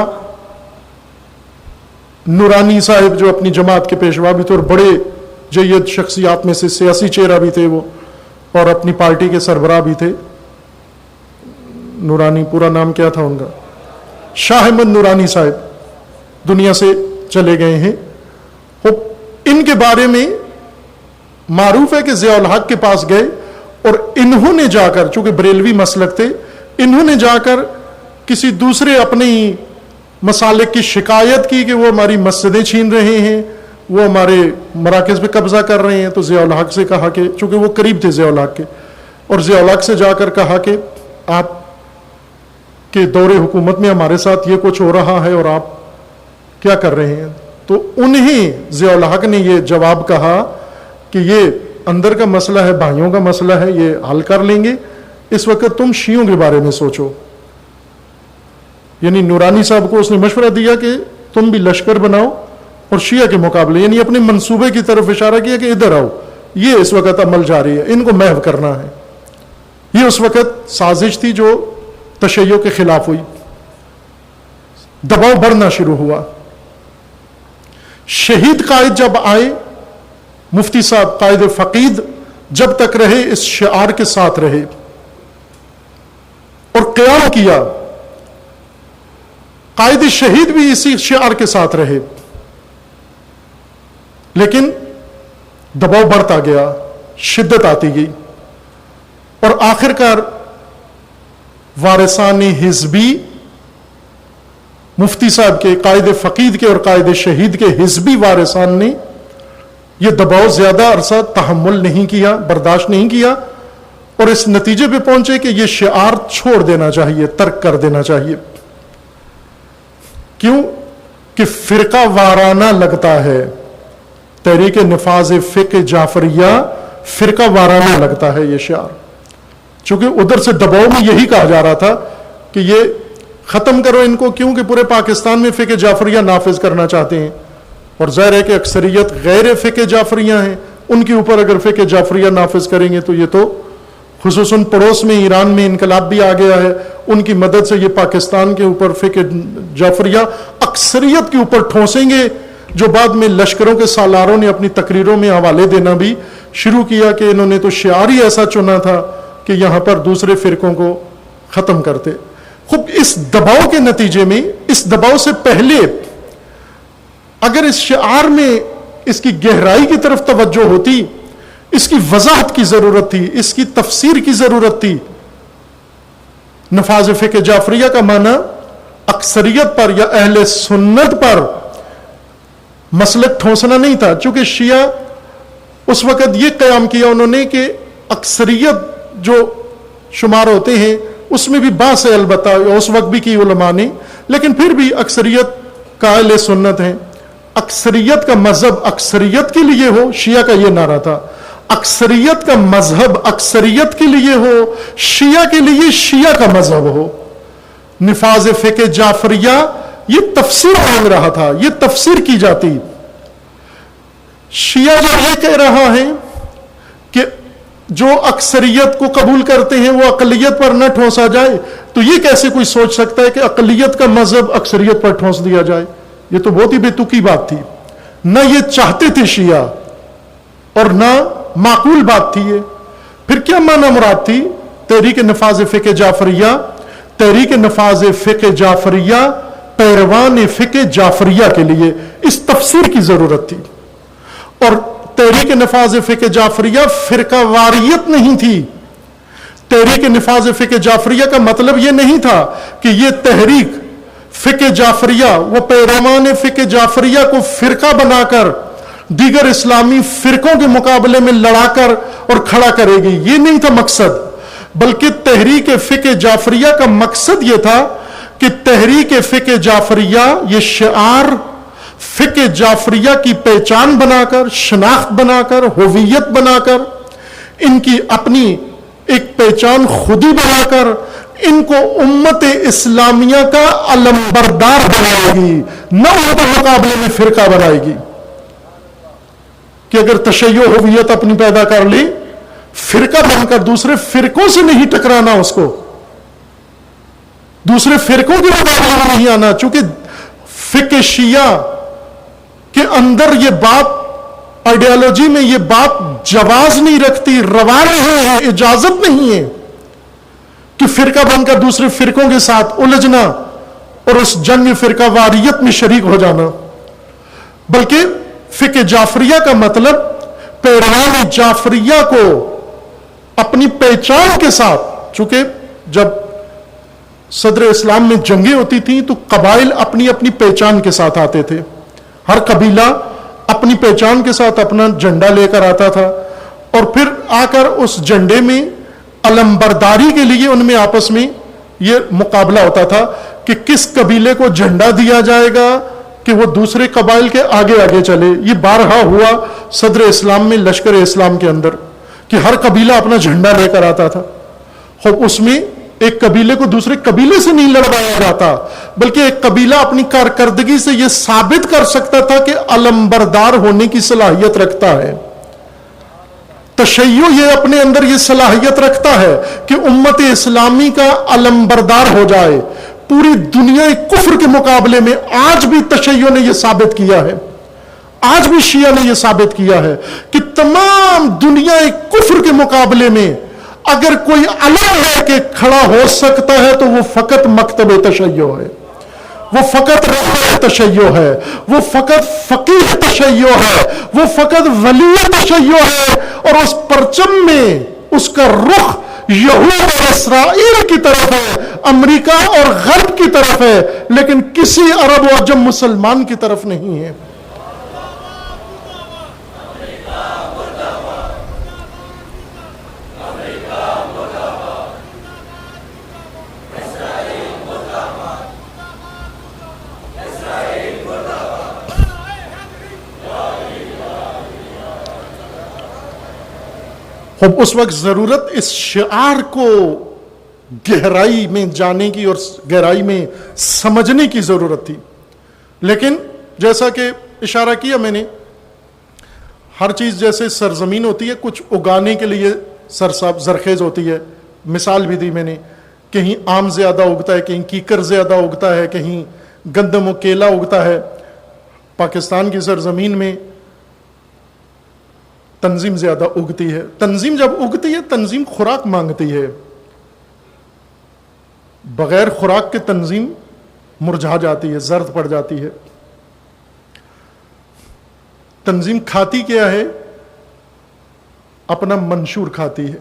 نورانی صاحب جو اپنی جماعت کے پیشوا بھی تھے اور بڑے جید شخصیات میں سے سیاسی چہرہ بھی تھے وہ، اور اپنی پارٹی کے سربراہ بھی تھے۔ نورانی پورا نام کیا تھا ان کا؟ شاہ احمد نورانی صاحب دنیا سے چلے گئے ہیں۔ ان کے بارے میں معروف ہے کہ ضیاء الحق کے پاس گئے اور انہوں نے جا کر، چونکہ بریلوی مسلک تھے، انہوں نے جا کر کسی دوسرے اپنی مسالک کی شکایت کی کہ وہ ہماری مسجدیں چھین رہے ہیں، وہ ہمارے مراکز پہ قبضہ کر رہے ہیں، تو ضیاء الحق سے کہا کہ چونکہ وہ قریب تھے ضیاء الحق کے، اور ضیاء الحق سے جا کر کہا کہ آپ کے دور حکومت میں ہمارے ساتھ یہ کچھ ہو رہا ہے اور آپ کیا کر رہے ہیں؟ تو انہیں ضیاء الحق نے یہ جواب کہا کہ یہ اندر کا مسئلہ ہے، بھائیوں کا مسئلہ ہے، یہ حل کر لیں گے، اس وقت تم شیعوں کے بارے میں سوچو۔ یعنی نورانی صاحب کو اس نے مشورہ دیا کہ تم بھی لشکر بناؤ اور شیعہ کے مقابلے، یعنی اپنے منصوبے کی طرف اشارہ کیا کہ ادھر آؤ، یہ اس وقت عمل جاری ہے، ان کو محو کرنا ہے۔ یہ اس وقت سازش تھی جو تشیع کے خلاف ہوئی، دباؤ بڑھنا شروع ہوا۔ شہید قائد جب آئے، مفتی صاحب قائد فقید جب تک رہے اس شعار کے ساتھ رہے اور قیام کیا، قائد شہید بھی اسی شعار کے ساتھ رہے، لیکن دباؤ بڑھتا گیا، شدت آتی گئی، اور آخر کار وارثان حزبی، مفتی صاحب کے، قائد فقید کے اور قائد شہید کے حزبی وارثان نے یہ دباؤ زیادہ عرصہ تحمل نہیں کیا، برداشت نہیں کیا، اور اس نتیجے پہ پہنچے کہ یہ شعار چھوڑ دینا چاہیے، ترک کر دینا چاہیے۔ کیوں کہ فرقہ وارانہ لگتا ہے، تحریک نفاذ فقہ جعفریہ فرقہ وارانہ لگتا ہے یہ شعار، چونکہ ادھر سے دباؤ میں یہی کہا جا رہا تھا کہ یہ ختم کرو ان کو، کیونکہ پورے پاکستان میں فقہ جعفریہ نافذ کرنا چاہتے ہیں، اور ظاہر ہے کہ اکثریت غیر فقہ جعفریہ ہیں، ان کے اوپر اگر فقہ جعفریہ نافذ کریں گے تو یہ تو خصوصاً پڑوس میں ایران میں انقلاب بھی آ گیا ہے، ان کی مدد سے یہ پاکستان کے اوپر فقہ جعفریہ اکثریت کے اوپر ٹھونسیں گے، جو بعد میں لشکروں کے سالاروں نے اپنی تقریروں میں حوالے دینا بھی شروع کیا کہ انہوں نے تو شعار ہی ایسا چنا تھا کہ یہاں پر دوسرے فرقوں کو ختم کرتے۔ خوب اس دباؤ کے نتیجے میں، اس دباؤ سے پہلے اگر اس شعار میں اس کی گہرائی کی طرف توجہ ہوتی، اس کی وضاحت کی ضرورت تھی، اس کی تفسیر کی ضرورت تھی۔ نفاذ فقہ جعفریہ کا معنی اکثریت پر یا اہل سنت پر مسلک ٹھونسنا نہیں تھا، چونکہ شیعہ اس وقت یہ قیام کیا انہوں نے کہ اکثریت جو شمار ہوتے ہیں اس میں بھی باس ہے، البتہ اس وقت بھی کی علماء نے، لیکن پھر بھی اکثریت کا اہل سنت ہیں، اکثریت کا مذہب اکثریت کے لیے ہو، شیعہ کا یہ نعرہ تھا، اکثریت کا مذہب اکثریت کے لیے ہو، شیعہ کے لیے شیعہ کا مذہب ہو۔ نفاذ فقہ جعفریہ یہ تفسیر مانگ رہا تھا، یہ تفسیر کی جاتی۔ شیعہ جو یہ کہہ رہا ہے کہ جو اکثریت کو قبول کرتے ہیں وہ اقلیت پر نہ ٹھونسا جائے، تو یہ کیسے کوئی سوچ سکتا ہے کہ اقلیت کا مذہب اکثریت پر ٹھونس دیا جائے؟ یہ تو بہت ہی بے تکی بات تھی، نہ یہ چاہتے تھے شیعہ اور نہ معقول بات تھی یہ۔ پھر کیا معنی مراد تھی تحریک نفاذ فقہ جعفریہ؟ تحریک نفاذ فقہ جعفریہ پیروان فقہ جعفریہ کے لیے اس تفسیر کی ضرورت تھی، اور تحریک نفاذ فقہ جعفریہ فرقہ واریت نہیں تھی۔ تحریک نفاذ فقہ جعفریہ کا مطلب یہ نہیں تھا کہ یہ تحریک فقہ جعفریہ وہ پیروان فقہ جعفریہ کو فرقہ بنا کر دیگر اسلامی فرقوں کے مقابلے میں لڑا کر اور کھڑا کرے گی، یہ نہیں تھا مقصد، بلکہ تحریک فقہ جعفریہ کا مقصد یہ تھا کہ تحریک فقہ جعفریہ یہ شعار فقہ جعفریہ کی پہچان بنا کر، شناخت بنا کر، ہویت بنا کر، ان کی اپنی ایک پہچان خودی بنا کر ان کو امت اسلامیہ کا علمبردار بنائے گی، نہ ان کے مقابلے میں فرقہ بنائے گی۔ کہ اگر تشیع ہویت اپنی پیدا کر لی، فرقہ بن کر دوسرے فرقوں سے نہیں ٹکرانا، اس کو دوسرے فرقوں کے مقابلے میں نہیں آنا، چونکہ فقہ شیعہ کے اندر یہ بات، آئیڈیالوجی میں یہ بات جواز نہیں رکھتی، روا نہیں ہے، اجازت نہیں ہے کہ فرقہ بن کر دوسرے فرقوں کے ساتھ الجھنا اور اس جنگ فرقہ واریت میں شریک ہو جانا، بلکہ فقہ جعفریہ کا مطلب پیروان جعفریہ کو اپنی پہچان کے ساتھ، چونکہ جب صدر اسلام میں جنگیں ہوتی تھیں تو قبائل اپنی اپنی پہچان کے ساتھ آتے تھے. ہر قبیلہ اپنی پہچان کے ساتھ اپنا جھنڈا لے کر آتا تھا اور پھر آ کر اس جھنڈے میں علمبرداری کے لیے ان میں آپس میں یہ مقابلہ ہوتا تھا کہ کس قبیلے کو جھنڈا دیا جائے گا کہ وہ دوسرے قبائل کے آگے آگے چلے. یہ بارہا ہوا صدر اسلام میں لشکر اسلام کے اندر کہ ہر قبیلہ اپنا جھنڈا لے کر آتا تھا. اور اس میں ایک قبیلے کو دوسرے قبیلے سے نہیں لڑوایا جاتا بلکہ ایک قبیلہ اپنی کارکردگی سے یہ ثابت کر سکتا تھا کہ علمبردار ہونے کی صلاحیت رکھتا ہے. تشیع یہ اپنے اندر یہ صلاحیت رکھتا ہے کہ امت اسلامی کا علمبردار ہو جائے. پوری دنیا کفر کے مقابلے میں آج بھی تشیع نے یہ ثابت کیا ہے, آج بھی شیعہ نے یہ ثابت کیا ہے کہ تمام دنیا کفر کے مقابلے میں اگر کوئی علم ہے کہ کھڑا ہو سکتا ہے تو وہ فقط مکتب تشیع ہے, وہ فقط رہبر تشیع ہے, وہ فقط فقیہ تشیع ہے, وہ فقط ولی تشیع ہے. اور اس پرچم میں اس کا رخ یہود اور اسرائیل کی طرف ہے, امریکہ اور غرب کی طرف ہے, لیکن کسی عرب و عجم مسلمان کی طرف نہیں ہے. اب اس وقت ضرورت اس شعار کو گہرائی میں جانے کی اور گہرائی میں سمجھنے کی ضرورت تھی. لیکن جیسا کہ اشارہ کیا میں نے, ہر چیز جیسے سرزمین ہوتی ہے کچھ اگانے کے لیے سرساب زرخیز ہوتی ہے. مثال بھی دی میں نے, کہیں آم زیادہ اگتا ہے, کہیں کیکر زیادہ اگتا ہے, کہیں گندم و کیلا اگتا ہے. پاکستان کی سرزمین میں تنظیم زیادہ اگتی ہے. تنظیم جب اگتی ہے تنظیم خوراک مانگتی ہے. بغیر خوراک کے تنظیم مرجھا جاتی ہے, زرد پڑ جاتی ہے. تنظیم کھاتی کیا ہے؟ اپنا منشور کھاتی ہے.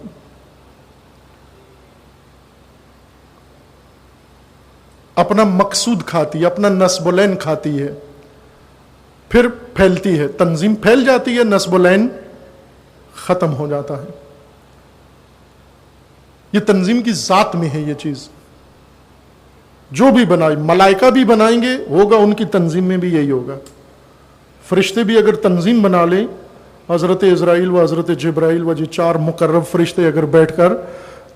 اپنا مقصود کھاتی ہے, اپنا نصب العین کھاتی ہے, پھر پھیلتی ہے. تنظیم پھیل جاتی ہے, نصب العین ختم ہو جاتا ہے. یہ تنظیم کی ذات میں ہے. یہ چیز جو بھی بنائے, ملائکہ بھی بنائیں گے ہوگا, ان کی تنظیم میں بھی یہی ہوگا. فرشتے بھی اگر تنظیم بنا لیں, حضرت اسرائیل و حضرت جبرائیل و چار مقرب فرشتے اگر بیٹھ کر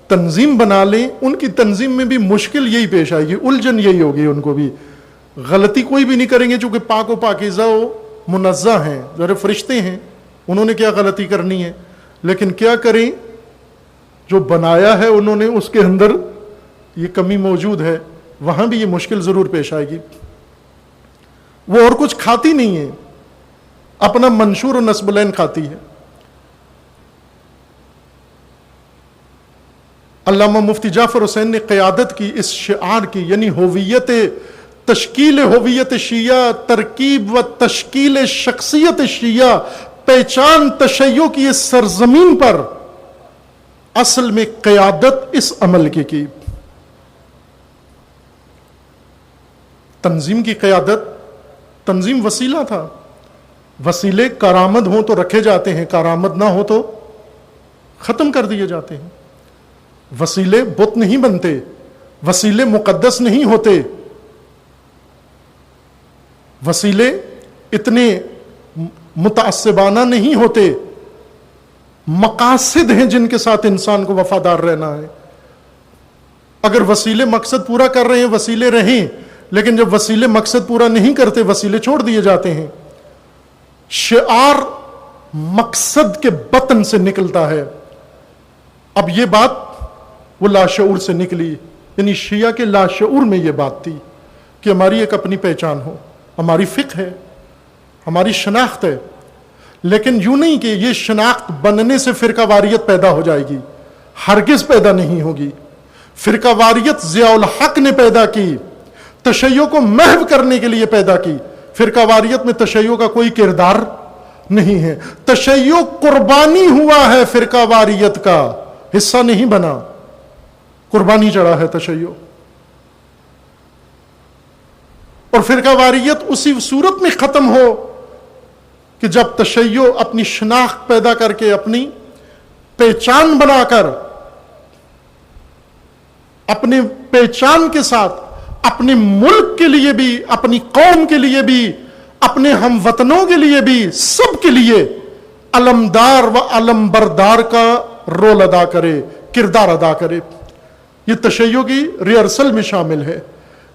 تنظیم بنا لیں, ان کی تنظیم میں بھی مشکل یہی پیش آئے گی, الجھن یہی ہوگی. ان کو بھی غلطی کوئی بھی نہیں کریں گے چونکہ پاک و پاکیزہ و منزہ ہیں. ذرا فرشتے ہیں, انہوں نے کیا غلطی کرنی ہے. لیکن کیا کریں, جو بنایا ہے انہوں نے اس کے اندر یہ کمی موجود ہے, وہاں بھی یہ مشکل ضرور پیش آئے گی. وہ اور کچھ کھاتی نہیں ہے, اپنا منشور و نصب العین کھاتی ہے. علامہ مفتی جعفر حسین نے قیادت کی اس شعار کی, یعنی ہویت, تشکیل ہویت شیعہ, ترکیب و تشکیل شخصیت شیعہ, پہچان تشیع کی اس سرزمین پر اصل میں قیادت اس عمل کی. تنظیم کی قیادت, تنظیم وسیلہ تھا. وسیلے کارآمد ہوں تو رکھے جاتے ہیں, کارآمد نہ ہو تو ختم کر دیے جاتے ہیں. وسیلے بت نہیں بنتے, وسیلے مقدس نہیں ہوتے. وسیلے اتنے متعصبانہ نہیں ہوتے. مقاصد ہیں جن کے ساتھ انسان کو وفادار رہنا ہے. اگر وسیلے مقصد پورا کر رہے ہیں وسیلے رہیں, لیکن جب وسیلے مقصد پورا نہیں کرتے وسیلے چھوڑ دیے جاتے ہیں. شعار مقصد کے بطن سے نکلتا ہے. اب یہ بات وہ لاشعور سے نکلی, یعنی شیعہ کے لاشعور میں یہ بات تھی کہ ہماری ایک اپنی پہچان ہو, ہماری فقہ ہے, ہماری شناخت ہے. لیکن یوں نہیں کہ یہ شناخت بننے سے فرقہ واریت پیدا ہو جائے گی, ہرگز پیدا نہیں ہوگی. فرقہ واریت ضیاء الحق نے پیدا کی, تشیع کو محو کرنے کے لیے پیدا کی. فرقہ واریت میں تشیع کا کوئی کردار نہیں ہے. تشیع قربانی ہوا ہے, فرقہ واریت کا حصہ نہیں بنا, قربانی چڑھا ہے تشیع. اور فرقہ واریت اسی صورت میں ختم ہو کہ جب تشیع اپنی شناخت پیدا کر کے، اپنی پہچان بنا کر، اپنی پہچان کے ساتھ اپنے ملک کے لیے بھی، اپنی قوم کے لیے بھی، اپنے ہم وطنوں کے لیے بھی، سب کے لیے علمدار و علم بردار کا رول ادا کرے، کردار ادا کرے۔ یہ تشیع کی ریہرسل میں شامل ہے،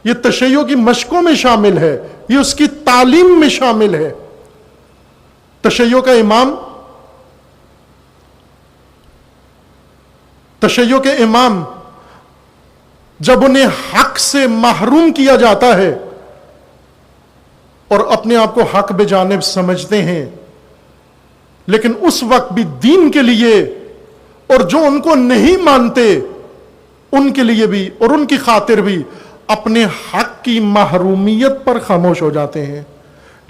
یہ تشیع کی مشقوں میں شامل ہے، یہ اس کی تعلیم میں شامل ہے۔ تشیع کا امام، تشیع کے امام جب انہیں حق سے محروم کیا جاتا ہے اور اپنے آپ کو حق بے جانب سمجھتے ہیں، لیکن اس وقت بھی دین کے لیے اور جو ان کو نہیں مانتے ان کے لیے بھی اور ان کی خاطر بھی اپنے حق کی محرومیت پر خاموش ہو جاتے ہیں۔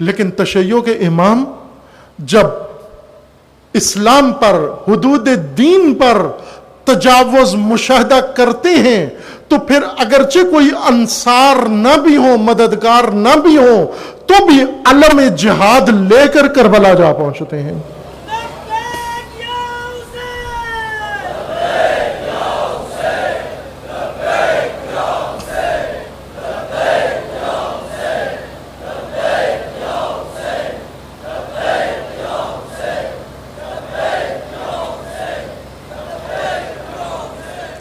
لیکن تشیع کے امام جب اسلام پر، حدود دین پر تجاوز مشاہدہ کرتے ہیں تو پھر اگرچہ کوئی انصار نہ بھی ہو، مددگار نہ بھی ہو، تو بھی علم جہاد لے کر کربلا جا پہنچتے ہیں۔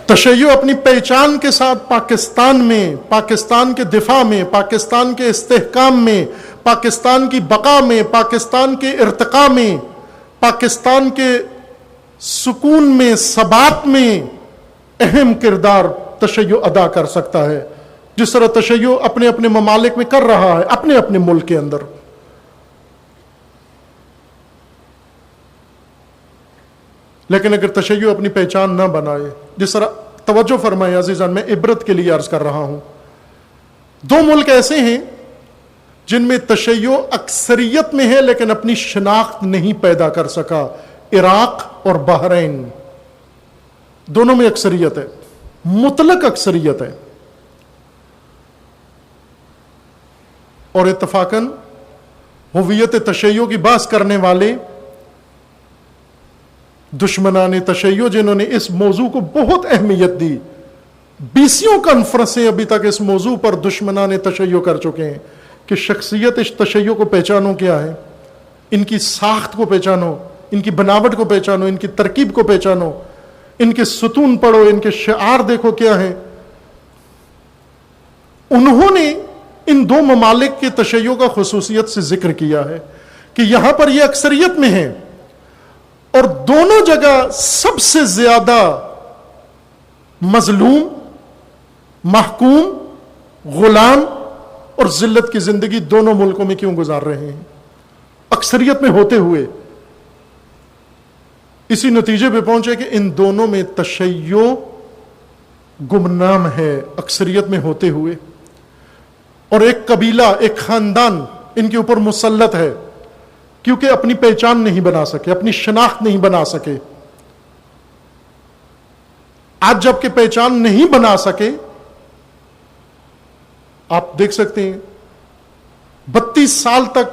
تشیع اپنی پہچان کے ساتھ پاکستان میں، پاکستان کے دفاع میں، پاکستان کے استحکام میں، پاکستان کی بقا میں، پاکستان کے ارتقاء میں، پاکستان کے سکون میں، ثبات میں اہم کردار تشیع ادا کر سکتا ہے، جس طرح تشیع اپنے اپنے ممالک میں کر رہا ہے، اپنے اپنے ملک کے اندر۔ لیکن اگر تشیع اپنی پہچان نہ بنائے، جس طرح توجہ فرمائے عزیزان، میں عبرت کے لیے عرض کر رہا ہوں، دو ملک ایسے ہیں جن میں تشیع اکثریت میں ہے لیکن اپنی شناخت نہیں پیدا کر سکا، عراق اور بحرین، دونوں میں اکثریت ہے، مطلق اکثریت ہے، اور اتفاقاً ہویت تشیع کی بحث کرنے والے دشمنان تشیع جنہوں نے اس موضوع کو بہت اہمیت دی، 20 کانفرنسیں ابھی تک اس موضوع پر دشمنان تشیع کر چکے ہیں کہ شخصیت اس تشیع کو پہچانو کیا ہے، ان کی ساخت کو پہچانو، ان کی بناوٹ کو پہچانو، ان کی ترکیب کو پہچانو، ان کے ستون پڑھو، ان کے شعار دیکھو کیا ہیں۔ انہوں نے ان دو ممالک کے تشیع کا خصوصیت سے ذکر کیا ہے کہ یہاں پر یہ اکثریت میں ہیں اور دونوں جگہ سب سے زیادہ مظلوم، محکوم، غلام اور ذلت کی زندگی دونوں ملکوں میں کیوں گزار رہے ہیں، اکثریت میں ہوتے ہوئے۔ اسی نتیجے پہ پہنچے کہ ان دونوں میں تشیع گمنام ہے اکثریت میں ہوتے ہوئے، اور ایک قبیلہ، ایک خاندان ان کے اوپر مسلط ہے کیونکہ اپنی پہچان نہیں بنا سکے، اپنی شناخت نہیں بنا سکے۔ آج جب کہ پہچان نہیں بنا سکے، آپ دیکھ سکتے ہیں 32 سال تک،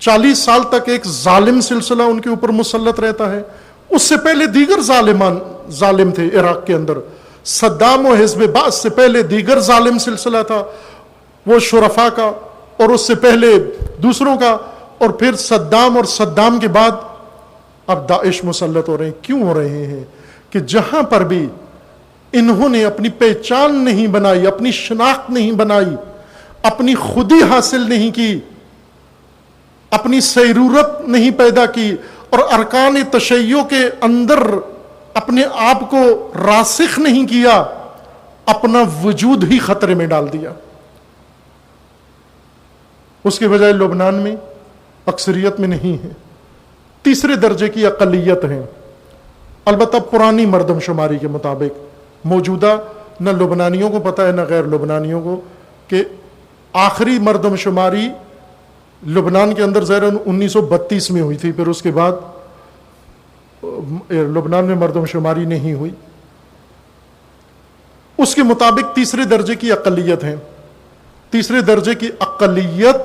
40 سال تک ایک ظالم سلسلہ ان کے اوپر مسلط رہتا ہے۔ اس سے پہلے دیگر ظالم تھے عراق کے اندر، صدام و حزب بعث سے پہلے دیگر ظالم سلسلہ تھا، وہ شرفا کا، اور اس سے پہلے دوسروں کا، اور پھر صدام، اور صدام کے بعد اب داعش مسلط ہو رہے ہیں۔ کیوں ہو رہے ہیں؟ کہ جہاں پر بھی انہوں نے اپنی پہچان نہیں بنائی، اپنی شناخت نہیں بنائی، اپنی خودی حاصل نہیں کی، اپنی سیرورت نہیں پیدا کی، اور ارکان تشیع کے اندر اپنے آپ کو راسخ نہیں کیا، اپنا وجود ہی خطرے میں ڈال دیا۔ اس کے بجائے لبنان میں اکثریت میں نہیں ہے، تیسرے درجے کی اقلیت ہیں، البتہ پرانی مردم شماری کے مطابق۔ موجودہ نہ لبنانیوں کو پتہ ہے نہ غیر لبنانیوں کو کہ آخری مردم شماری لبنان کے اندر ظاہر 1932 میں ہوئی تھی، پھر اس کے بعد لبنان میں مردم شماری نہیں ہوئی۔ اس کے مطابق تیسرے درجے کی اقلیت ہیں، تیسرے درجے کی اقلیت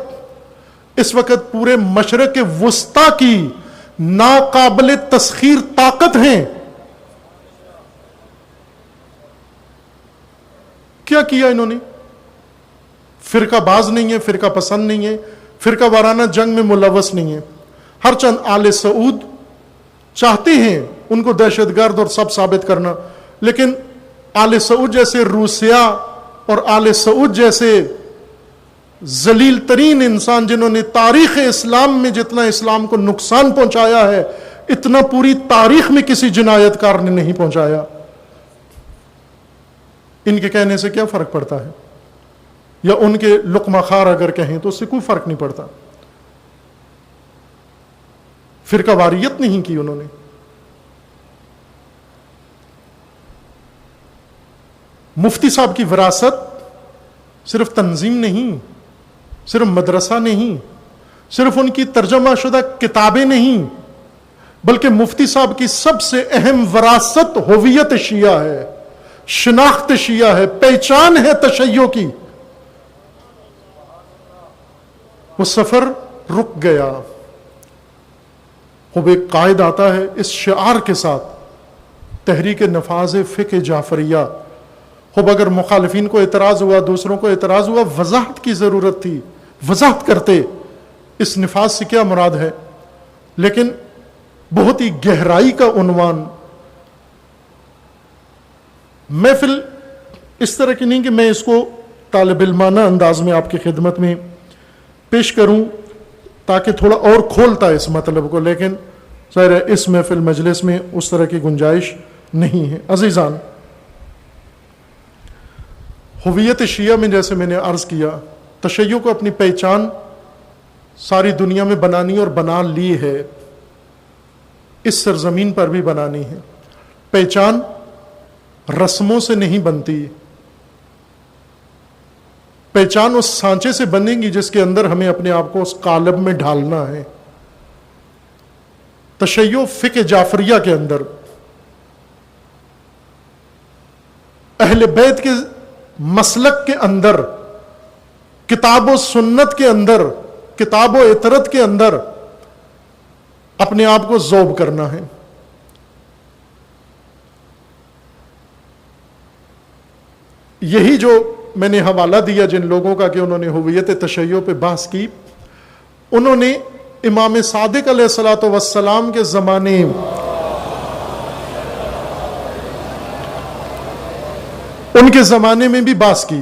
اس وقت پورے مشرق وسطی کی ناقابل تسخیر طاقت ہیں. کیا کیا انہوں نے؟ فرقہ باز نہیں ہے، فرقہ پسند نہیں ہے، فرقہ وارانہ جنگ میں ملوث نہیں ہے. ہر چند آل سعود چاہتے ہیں ان کو دہشت گرد اور سب ثابت کرنا، لیکن آل سعود جیسے روسیہ اور آل سعود جیسے ذلیل ترین انسان جنہوں نے تاریخ اسلام میں جتنا اسلام کو نقصان پہنچایا ہے اتنا پوری تاریخ میں کسی جنایت کار نے نہیں پہنچایا. ان کے کہنے سے کیا فرق پڑتا ہے؟ یا ان کے لقمہ خار اگر کہیں تو اس سے کوئی فرق نہیں پڑتا. فرقہ واریت نہیں کی انہوں نے. مفتی صاحب کی وراثت صرف تنظیم نہیں، صرف مدرسہ نہیں، صرف ان کی ترجمہ شدہ کتابیں نہیں، بلکہ مفتی صاحب کی سب سے اہم وراثت ہویت شیعہ ہے، شناخت شیعہ ہے، پہچان ہے تشیع کی. وہ سفر رک گیا. خوب ایک قائد آتا ہے اس شعار کے ساتھ، تحریک نفاذ فقہ جعفریہ. خوب اگر مخالفین کو اعتراض ہوا، دوسروں کو اعتراض ہوا، وضاحت کی ضرورت تھی، وضاحت کرتے اس نفاذ سے کیا مراد ہے. لیکن بہت ہی گہرائی کا عنوان. محفل اس طرح کی نہیں کہ میں اس کو طالب علمانہ انداز میں آپ کی خدمت میں پیش کروں تاکہ تھوڑا اور کھولتا اس مطلب کو، لیکن ظاہر ہے اس محفل مجلس میں اس طرح کی گنجائش نہیں ہے. عزیزان، ہویت شیعہ میں جیسے میں نے عرض کیا، تشیع کو اپنی پہچان ساری دنیا میں بنانی اور بنا لی ہے، اس سرزمین پر بھی بنانی ہے. پہچان رسموں سے نہیں بنتی، پہچان اس سانچے سے بنے گی جس کے اندر ہمیں اپنے آپ کو اس قالب میں ڈھالنا ہے. تشیع فقہ جعفریہ کے اندر اہل بیت کے مسلک کے اندر، کتاب و سنت کے اندر، کتاب و اطرت کے اندر اپنے آپ کو ذوب کرنا ہے. یہی جو میں نے حوالہ دیا جن لوگوں کا کہ انہوں نے ہویت تشیع پہ بحث کی، انہوں نے امام صادق علیہ الصلوۃ والسلام کے زمانے، ان کے زمانے میں بھی بحث کی.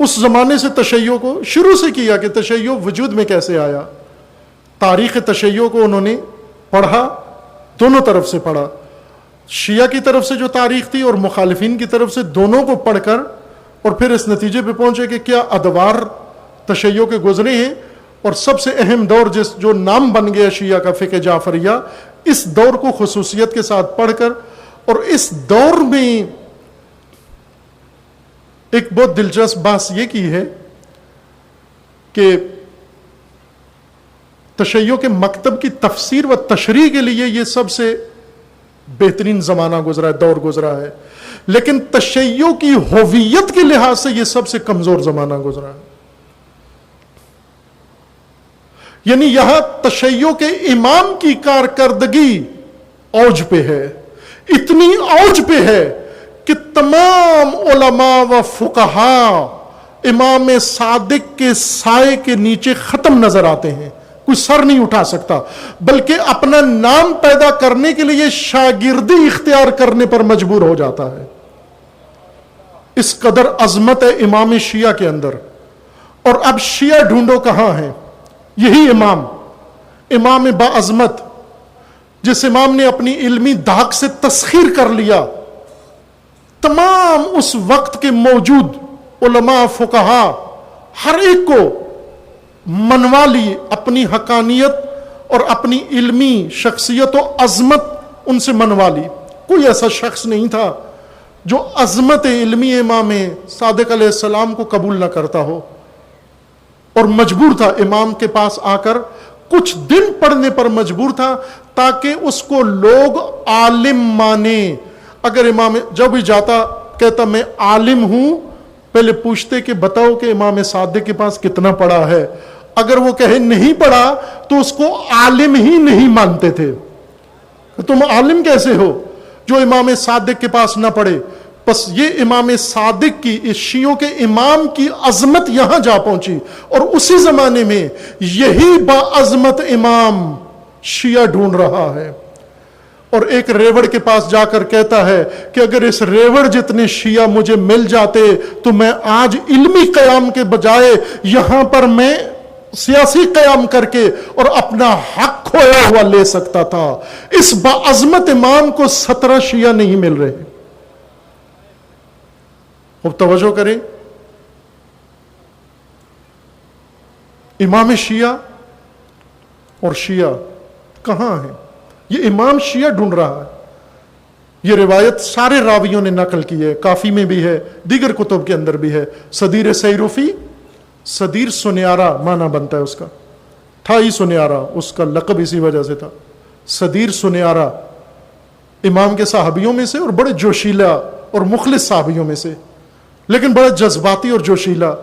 اس زمانے سے تشیع کو شروع سے کیا کہ تشیع وجود میں کیسے آیا. تاریخ تشیع کو انہوں نے پڑھا، دونوں طرف سے پڑھا، شیعہ کی طرف سے جو تاریخ تھی اور مخالفین کی طرف سے، دونوں کو پڑھ کر اور پھر اس نتیجے پہ پہنچے کہ کیا ادوار تشیع کے گزرے ہیں. اور سب سے اہم دور جو نام بن گیا شیعہ کا فقہ جعفریہ، اس دور کو خصوصیت کے ساتھ پڑھ کر، اور اس دور میں ایک بہت دلچسپ بات یہ کی ہے کہ تشیع کے مکتب کی تفسیر و تشریح کے لیے یہ سب سے بہترین زمانہ گزرا ہے، دور گزرا ہے، لیکن تشیع کی ہویت کے لحاظ سے یہ سب سے کمزور زمانہ گزرا ہے. یعنی یہاں تشیع کے امام کی کارکردگی اوج پہ ہے، اتنی اوج پہ ہے کہ تمام علماء و فقہاء امام صادق کے سائے کے نیچے ختم نظر آتے ہیں. کوئی سر نہیں اٹھا سکتا، بلکہ اپنا نام پیدا کرنے کے لیے شاگردی اختیار کرنے پر مجبور ہو جاتا ہے. اس قدر عظمت ہے امام شیعہ کے اندر. اور اب شیعہ ڈھونڈو کہاں ہیں؟ یہی امام باعظمت، جس امام نے اپنی علمی دھاک سے تسخیر کر لیا تمام اس وقت کے موجود علماء فقہاء، ہر ایک کو منوا لی، اپنی حقانیت اور اپنی علمی شخصیت و عظمت ان سے منوا لی. کوئی ایسا شخص نہیں تھا جو عظمت علمی امام صادق علیہ السلام کو قبول نہ کرتا ہو، اور مجبور تھا امام کے پاس آ کر کچھ دن پڑھنے پر مجبور تھا تاکہ اس کو لوگ عالم مانے. اگر امام جب بھی جاتا کہتا میں عالم ہوں پہلے پوچھتے کہ بتاؤ کہ امام صادق کے پاس کتنا پڑھا ہے. اگر وہ کہے نہیں پڑھا تو اس کو عالم ہی نہیں مانتے تھے. تم عالم کیسے ہو جو امام صادق کے پاس نہ پڑھے؟ بس یہ امام صادق کی، اس شیعوں کے امام کی عظمت یہاں جا پہنچی، اور اسی زمانے میں یہی باعظمت امام شیعہ ڈھونڈ رہا ہے. اور ایک ریوڑ کے پاس جا کر کہتا ہے کہ اگر اس ریوڑ جتنے شیعہ مجھے مل جاتے تو میں آج علمی قیام کے بجائے یہاں پر میں سیاسی قیام کر کے اور اپنا حق کھویا ہوا لے سکتا تھا. اس باعظمت امام کو 17 شیعہ نہیں مل رہے. اب توجہ کریں، امام شیعہ اور شیعہ کہاں ہیں؟ یہ امام شیعہ ڈھونڈ رہا ہے. یہ روایت سارے راویوں نے نقل کی ہے، کافی میں بھی ہے، دیگر کتب کے اندر بھی ہے. صدیر سیروفی، صدیر سنیارہ معنی بنتا ہے اس کا، تھا ہی سنیارہ، اس کا لقب اسی وجہ سے تھا. صدیر سنیارہ امام کے صحابیوں میں سے اور بڑے جوشیلا اور مخلص صحابیوں میں سے، لیکن بڑا جذباتی اور جوشیلا،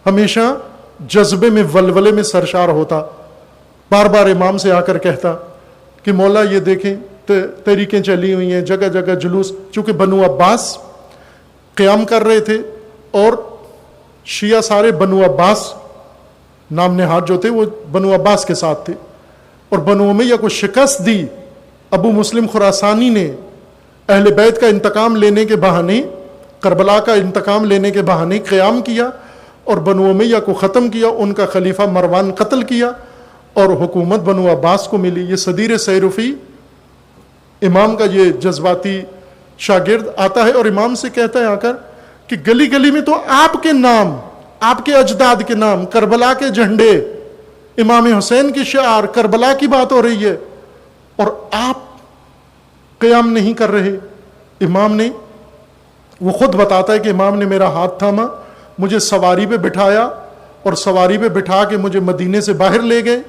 ہمیشہ جذبے میں ولولے میں سرشار ہوتا. بار بار امام سے آ کر کہتا کہ مولا یہ دیکھیں تحریکیں چلی ہوئی ہیں، جگہ جگہ جلوس، چونکہ بنو عباس قیام کر رہے تھے اور شیعہ سارے بنو عباس نام نہاد جو تھے وہ بنو عباس کے ساتھ تھے، اور بنو امیہ کو شکست دی. ابو مسلم خراسانی نے اہل بیت کا انتقام لینے کے بہانے، کربلا کا انتقام لینے کے بہانے قیام کیا اور بنو امیہ کو ختم کیا. ان کا خلیفہ مروان قتل کیا اور حکومت بنو عباس کو ملی. یہ صدیر سیروفی امام کا یہ جذباتی شاگرد آتا ہے اور امام سے کہتا ہے آ کر کہ گلی گلی میں تو آپ کے نام، آپ کے اجداد کے نام، کربلا کے جھنڈے، امام حسین کی شعار، کربلا کی بات ہو رہی ہے، اور آپ قیام نہیں کر رہے. امام نے، وہ خود بتاتا ہے کہ امام نے میرا ہاتھ تھاما، مجھے سواری پہ بٹھایا اور سواری پہ بٹھا کے مجھے مدینے سے باہر لے گئے.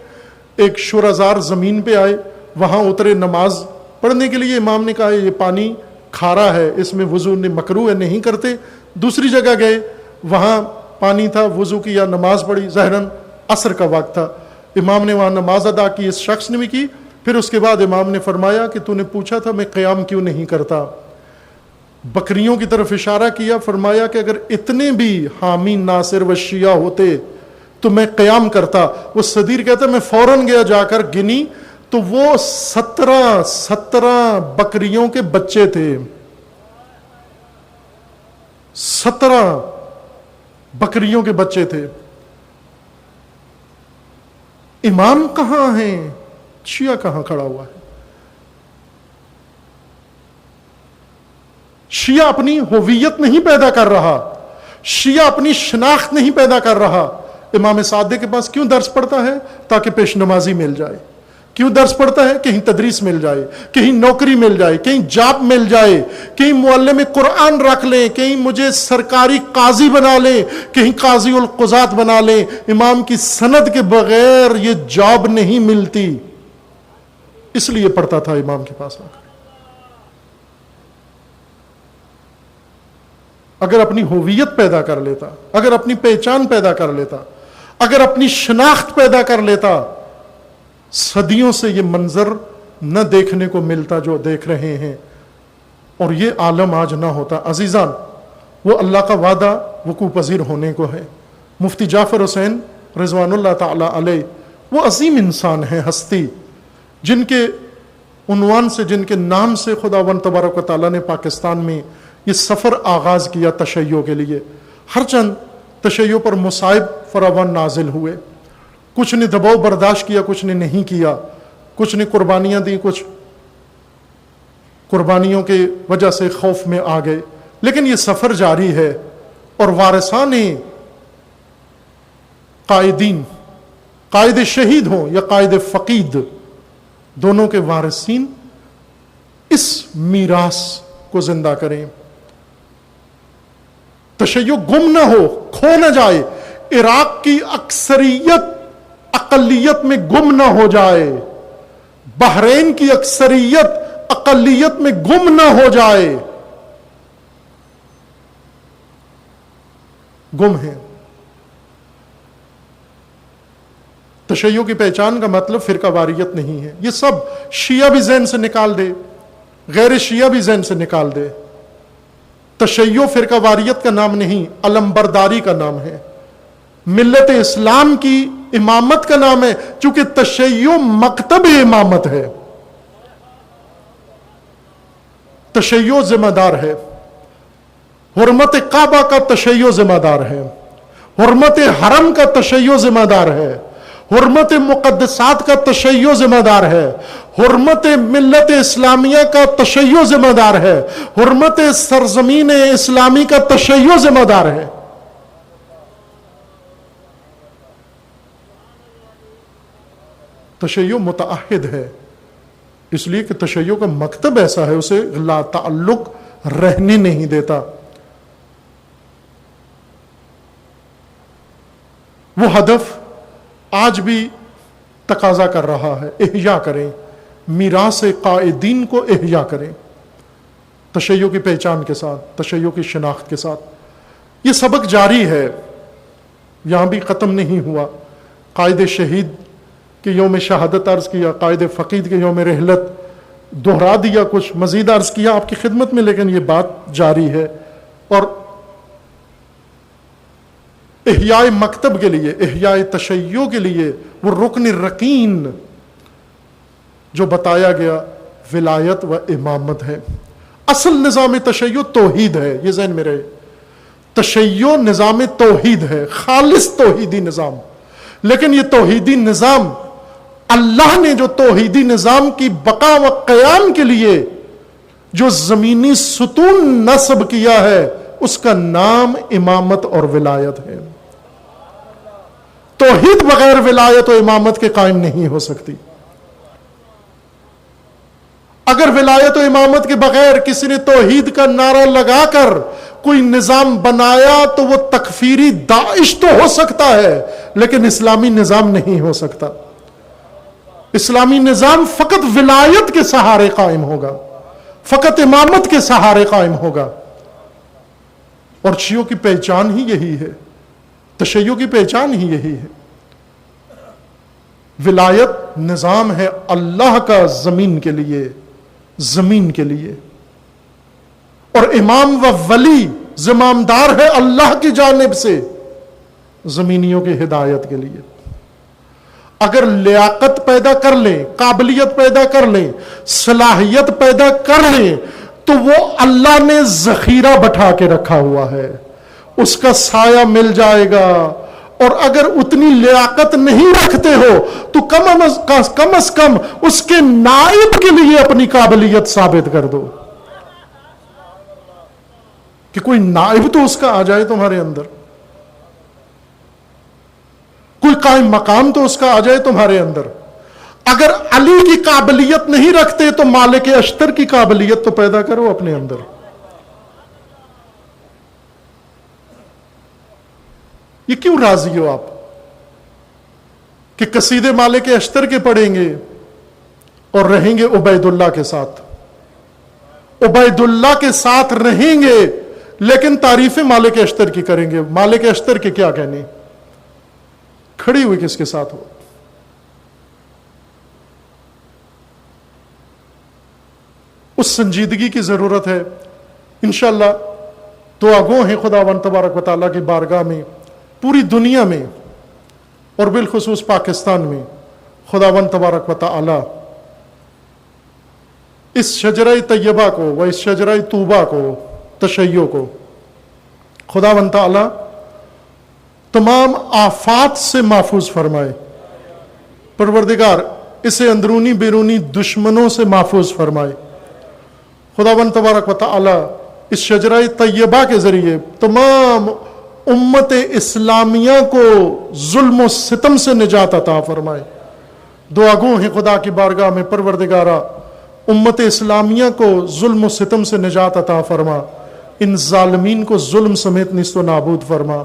ایک شورزار زمین پہ آئے، وہاں اترے نماز پڑھنے کے لیے. امام نے کہا یہ پانی کھارا ہے، اس میں وضو مکروہ ہے، نہیں کرتے. دوسری جگہ گئے، وہاں پانی تھا، وضو کیا، نماز پڑھی. ظاہراً عصر کا وقت تھا. امام نے وہاں نماز ادا کی، اس شخص نے بھی کی. پھر اس کے بعد امام نے فرمایا کہ تو نے پوچھا تھا میں قیام کیوں نہیں کرتا. بکریوں کی طرف اشارہ کیا، فرمایا کہ اگر اتنے بھی حامی ناصر و شیعہ ہوتے تو میں قیام کرتا. وہ صدیر کہتا ہے میں فوراً گیا، جا کر گنی تو وہ 17 بکریوں کے بچے تھے. 17 بکریوں کے بچے تھے. امام کہاں ہیں؟ شیعہ کہاں کھڑا ہوا ہے؟ شیعہ اپنی ہویت نہیں پیدا کر رہا، شیعہ اپنی شناخت نہیں پیدا کر رہا. امام صادق کے پاس کیوں درس پڑتا ہے؟ تاکہ پیش نمازی مل جائے. کیوں درس پڑتا ہے؟ کہیں تدریس مل جائے، کہیں نوکری مل جائے، کہیں جاب مل جائے، کہیں معلم قرآن رکھ لیں، کہیں مجھے سرکاری قاضی بنا لیں، کہیں قاضی القضات بنا لیں. امام کی سند کے بغیر یہ جاب نہیں ملتی، اس لیے پڑھتا تھا امام کے پاس آ کر. اگر اپنی ہویت پیدا کر لیتا، اگر اپنی پہچان پیدا کر لیتا، اگر اپنی شناخت پیدا کر لیتا، صدیوں سے یہ منظر نہ دیکھنے کو ملتا جو دیکھ رہے ہیں، اور یہ عالم آج نہ ہوتا. عزیزان، وہ اللہ کا وعدہ وقوع پذیر ہونے کو ہے. مفتی جعفر حسین رضوان اللہ تعالی علیہ وہ عظیم انسان ہیں، ہستی، جن کے عنوان سے، جن کے نام سے خداوند تبارک و تعالیٰ نے پاکستان میں یہ سفر آغاز کیا تشیع کے لیے. ہر چند تشیع پر مصائب فراوان نازل ہوئے. کچھ نے دباؤ برداشت کیا، کچھ نے نہیں کیا، کچھ نے قربانیاں دی، کچھ قربانیوں کے وجہ سے خوف میں آ گئے. لیکن یہ سفر جاری ہے، اور وارثان قائدین، قائد شہید ہوں یا قائد فقید، دونوں کے وارثین اس میراث کو زندہ کریں. تشیع گم نہ ہو، کھو نہ جائے، عراق کی اکثریت اقلیت میں گم نہ ہو جائے، بحرین کی اکثریت اقلیت میں گم نہ ہو جائے. گم ہیں۔ تشیع کی پہچان کا مطلب فرقہ واریت نہیں ہے، یہ سب شیعہ بھی ذہن سے نکال دے، غیر شیعہ بھی ذہن سے نکال دے۔ تشیع فرقہ واریت کا نام نہیں، علمبرداری کا نام ہے، ملت اسلام کی امامت کا نام ہے، چونکہ تشیع مکتب امامت ہے۔ تشیع ذمہ دار ہے، حرمت کعبہ کا تشیع ذمہ دار ہے، حرمت حرم کا تشیع ذمہ دار ہے، حرمت مقدسات کا تشیع ذمہ دار ہے، حرمت ملت اسلامیہ کا تشیع ذمہ دار ہے، حرمت سرزمین اسلامی کا تشیع ذمہ دار ہے۔ تشیع متعہد ہے، اس لیے کہ تشیع کا مکتب ایسا ہے، اسے لا تعلق رہنے نہیں دیتا۔ وہ ہدف آج بھی تقاضا کر رہا ہے، احیاء کریں، میراث قائدین کو احیاء کریں، تشیع کی پہچان کے ساتھ، تشیع کی شناخت کے ساتھ۔ یہ سبق جاری ہے، یہاں بھی ختم نہیں ہوا۔ قائد شہید کے یوم شہادت عرض کیا، قائد فقید کے یوم رحلت دہرا دیا، کچھ مزید عرض کیا آپ کی خدمت میں، لیکن یہ بات جاری ہے۔ اور احیاء مکتب کے لیے، احیاء تشیع کے لیے وہ رکن رکین جو بتایا گیا ولایت و امامت ہے۔ اصل نظام تشیع توحید ہے، یہ ذہن میں رہے۔ تشیع نظام توحید ہے، خالص توحیدی نظام، لیکن یہ توحیدی نظام اللہ نے جو توحیدی نظام کی بقا و قیام کے لیے جو زمینی ستون نصب کیا ہے، اس کا نام امامت اور ولایت ہے۔ توحید بغیر ولایت و امامت کے قائم نہیں ہو سکتی۔ اگر ولایت و امامت کے بغیر کسی نے توحید کا نعرہ لگا کر کوئی نظام بنایا تو وہ تکفیری داعش تو ہو سکتا ہے، لیکن اسلامی نظام نہیں ہو سکتا۔ اسلامی نظام فقط ولایت کے سہارے قائم ہوگا، فقط امامت کے سہارے قائم ہوگا۔ اور شیعوں کی پہچان ہی یہی ہے، تشیع کی پہچان ہی یہی ہے۔ ولایت نظام ہے اللہ کا زمین کے لیے، زمین کے لیے، اور امام و ولی زمامدار ہے اللہ کی جانب سے زمینیوں کی ہدایت کے لیے۔ اگر لیاقت پیدا کر لیں، قابلیت پیدا کر لیں، صلاحیت پیدا کر لیں، تو وہ اللہ نے ذخیرہ بٹھا کے رکھا ہوا ہے، اس کا سایہ مل جائے گا۔ اور اگر اتنی لیاقت نہیں رکھتے ہو تو کم از کم اس کے نائب کے لیے اپنی قابلیت ثابت کر دو، کہ کوئی نائب تو اس کا آ جائے تمہارے اندر، کوئی قائم مقام تو اس کا آ جائے تمہارے اندر۔ اگر علی کی قابلیت نہیں رکھتے تو مالک اشتر کی قابلیت تو پیدا کرو اپنے اندر۔ یہ کیوں راضی ہو آپ کہ قصیدے مالک اشتر کے پڑھیں گے اور رہیں گے عبید اللہ کے ساتھ، عبید اللہ کے ساتھ رہیں گے لیکن تعریفیں مالک اشتر کی کریں گے؟ مالک اشتر کے کیا کہنے، کھڑی ہوئی کس کے ساتھ ہو؟ اس سنجیدگی کی ضرورت ہے۔ انشاءاللہ دعا گو ہیں خداوند تبارک و تعالیٰ کی بارگاہ میں، پوری دنیا میں اور بالخصوص پاکستان میں خداوند تبارک و تعالیٰ اس شجرہ طیبہ کو و اس شجرہ طوبہ کو، تشیع کو، خداوند تعالیٰ تمام آفات سے محفوظ فرمائے۔ پروردگار اسے اندرونی بیرونی دشمنوں سے محفوظ فرمائے۔ خداوند تبارک و تعالی اس شجرہ طیبہ کے ذریعے تمام امت اسلامیہ کو ظلم و ستم سے نجات عطا فرمائے۔ دعا گو ہیں خدا کی بارگاہ میں، پروردگارا امت اسلامیہ کو ظلم و ستم سے نجات عطا فرما، ان ظالمین کو ظلم سمیت نیست و نابود فرما۔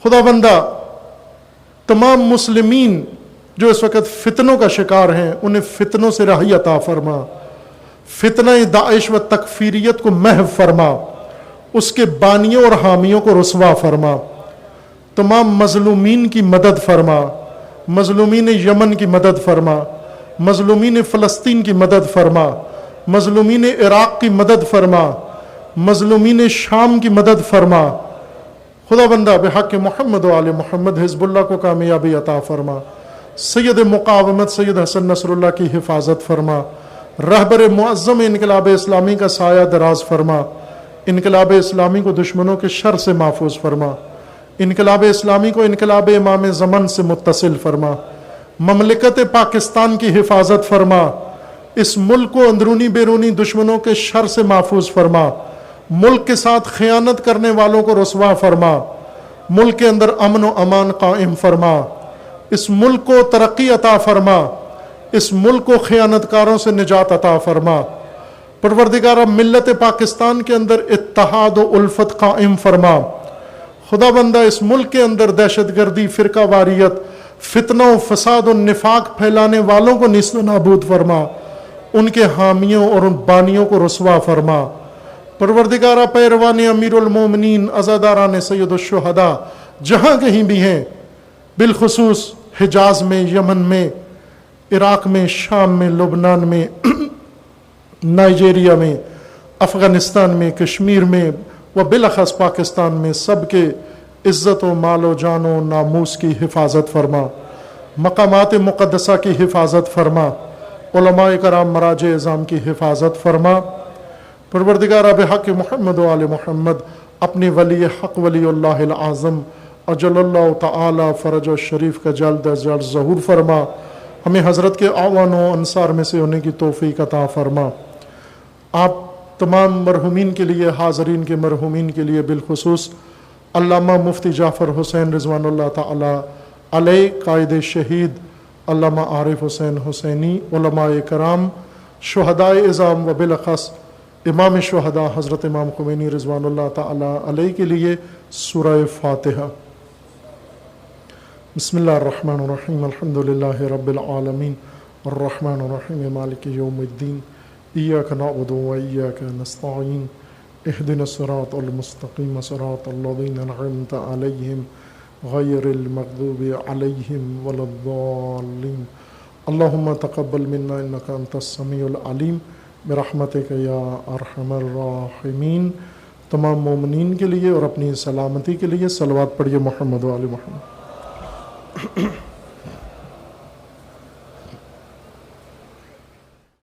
خدا بندہ تمام مسلمین جو اس وقت فتنوں کا شکار ہیں انہیں فتنوں سے رہائی عطا فرما، فتنہ داعش و تکفیریت کو محو فرما، اس کے بانیوں اور حامیوں کو رسوا فرما، تمام مظلومین کی مدد فرما، مظلومین یمن کی مدد فرما، مظلومین فلسطین کی مدد فرما، مظلومین عراق کی مدد فرما، مظلومین شام کی مدد فرما۔ خدا بندہ بحق محمد و آل محمد حزب اللہ کو کامیابی عطا فرما، سید مقاومت سید حسن نصر اللہ کی حفاظت فرما، رہبر معظم انقلاب اسلامی کا سایہ دراز فرما، انقلاب اسلامی کو دشمنوں کے شر سے محفوظ فرما، انقلاب اسلامی کو انقلاب امام زمن سے متصل فرما، مملکت پاکستان کی حفاظت فرما، اس ملک کو اندرونی بیرونی دشمنوں کے شر سے محفوظ فرما، ملک کے ساتھ خیانت کرنے والوں کو رسوا فرما، ملک کے اندر امن و امان قائم فرما، اس ملک کو ترقی عطا فرما، اس ملک کو خیانت کاروں سے نجات عطا فرما۔ پروردگارہ ملت پاکستان کے اندر اتحاد و الفت قائم فرما۔ خدا بندہ اس ملک کے اندر دہشت گردی، فرقہ واریت، فتنہ و فساد و نفاق پھیلانے والوں کو نیست و نابود فرما، ان کے حامیوں اور ان بانیوں کو رسوا فرما۔ پروردگارہ پیروان امیر المومنین، عزاداران سید الشہداء جہاں کہیں بھی ہیں، بالخصوص حجاز میں، یمن میں، عراق میں، شام میں، لبنان میں، نائجیریا میں، افغانستان میں، کشمیر میں و بالاخص پاکستان میں، سب کے عزت و مال و جان و ناموس کی حفاظت فرما، مقامات مقدسہ کی حفاظت فرما، علماء کرام مراجع اعظام کی حفاظت فرما۔ پروردگارہ بحق محمد و آل محمد اپنی ولی حق ولی اللہ العظم اجل اللہ تعالی فرج و شریف کا جلد از جلد ظہور فرما، ہمیں حضرت کے اعوان و انصار میں سے ہونے کی توفیق عطا فرما۔ آپ تمام مرحومین کے لیے، حاضرین کے مرحومین کے لیے، بالخصوص علامہ مفتی جعفر حسین رضوان اللہ تعالی علیہ قائد شہید علامہ عارف حسین حسینی، علماء کرام، شہدائے اعظام و بالاخص امام شہداء حضرت امام خمینی رضوان اللہ تعالی علیہ کے لیے سورہ فاتحہ۔ بسم اللہ الرحمن الرحیم، الحمد للہ رب العالمین، الرحمن الرحیم مالک یوم الدین، ایاک نعبد و ایاک نستعین، اہدنا الصراط المستقیم صراط الذین انعمت علیہم غیر المغضوب علیہم ولا الضالین۔ اللہم تقبل منا انک انت السمیع العلیم برحمتک یا ارحم الراحمین۔ تمام مومنین کے لیے اور اپنی سلامتی کے لیے صلوات پڑھیے محمد و آل محمد۔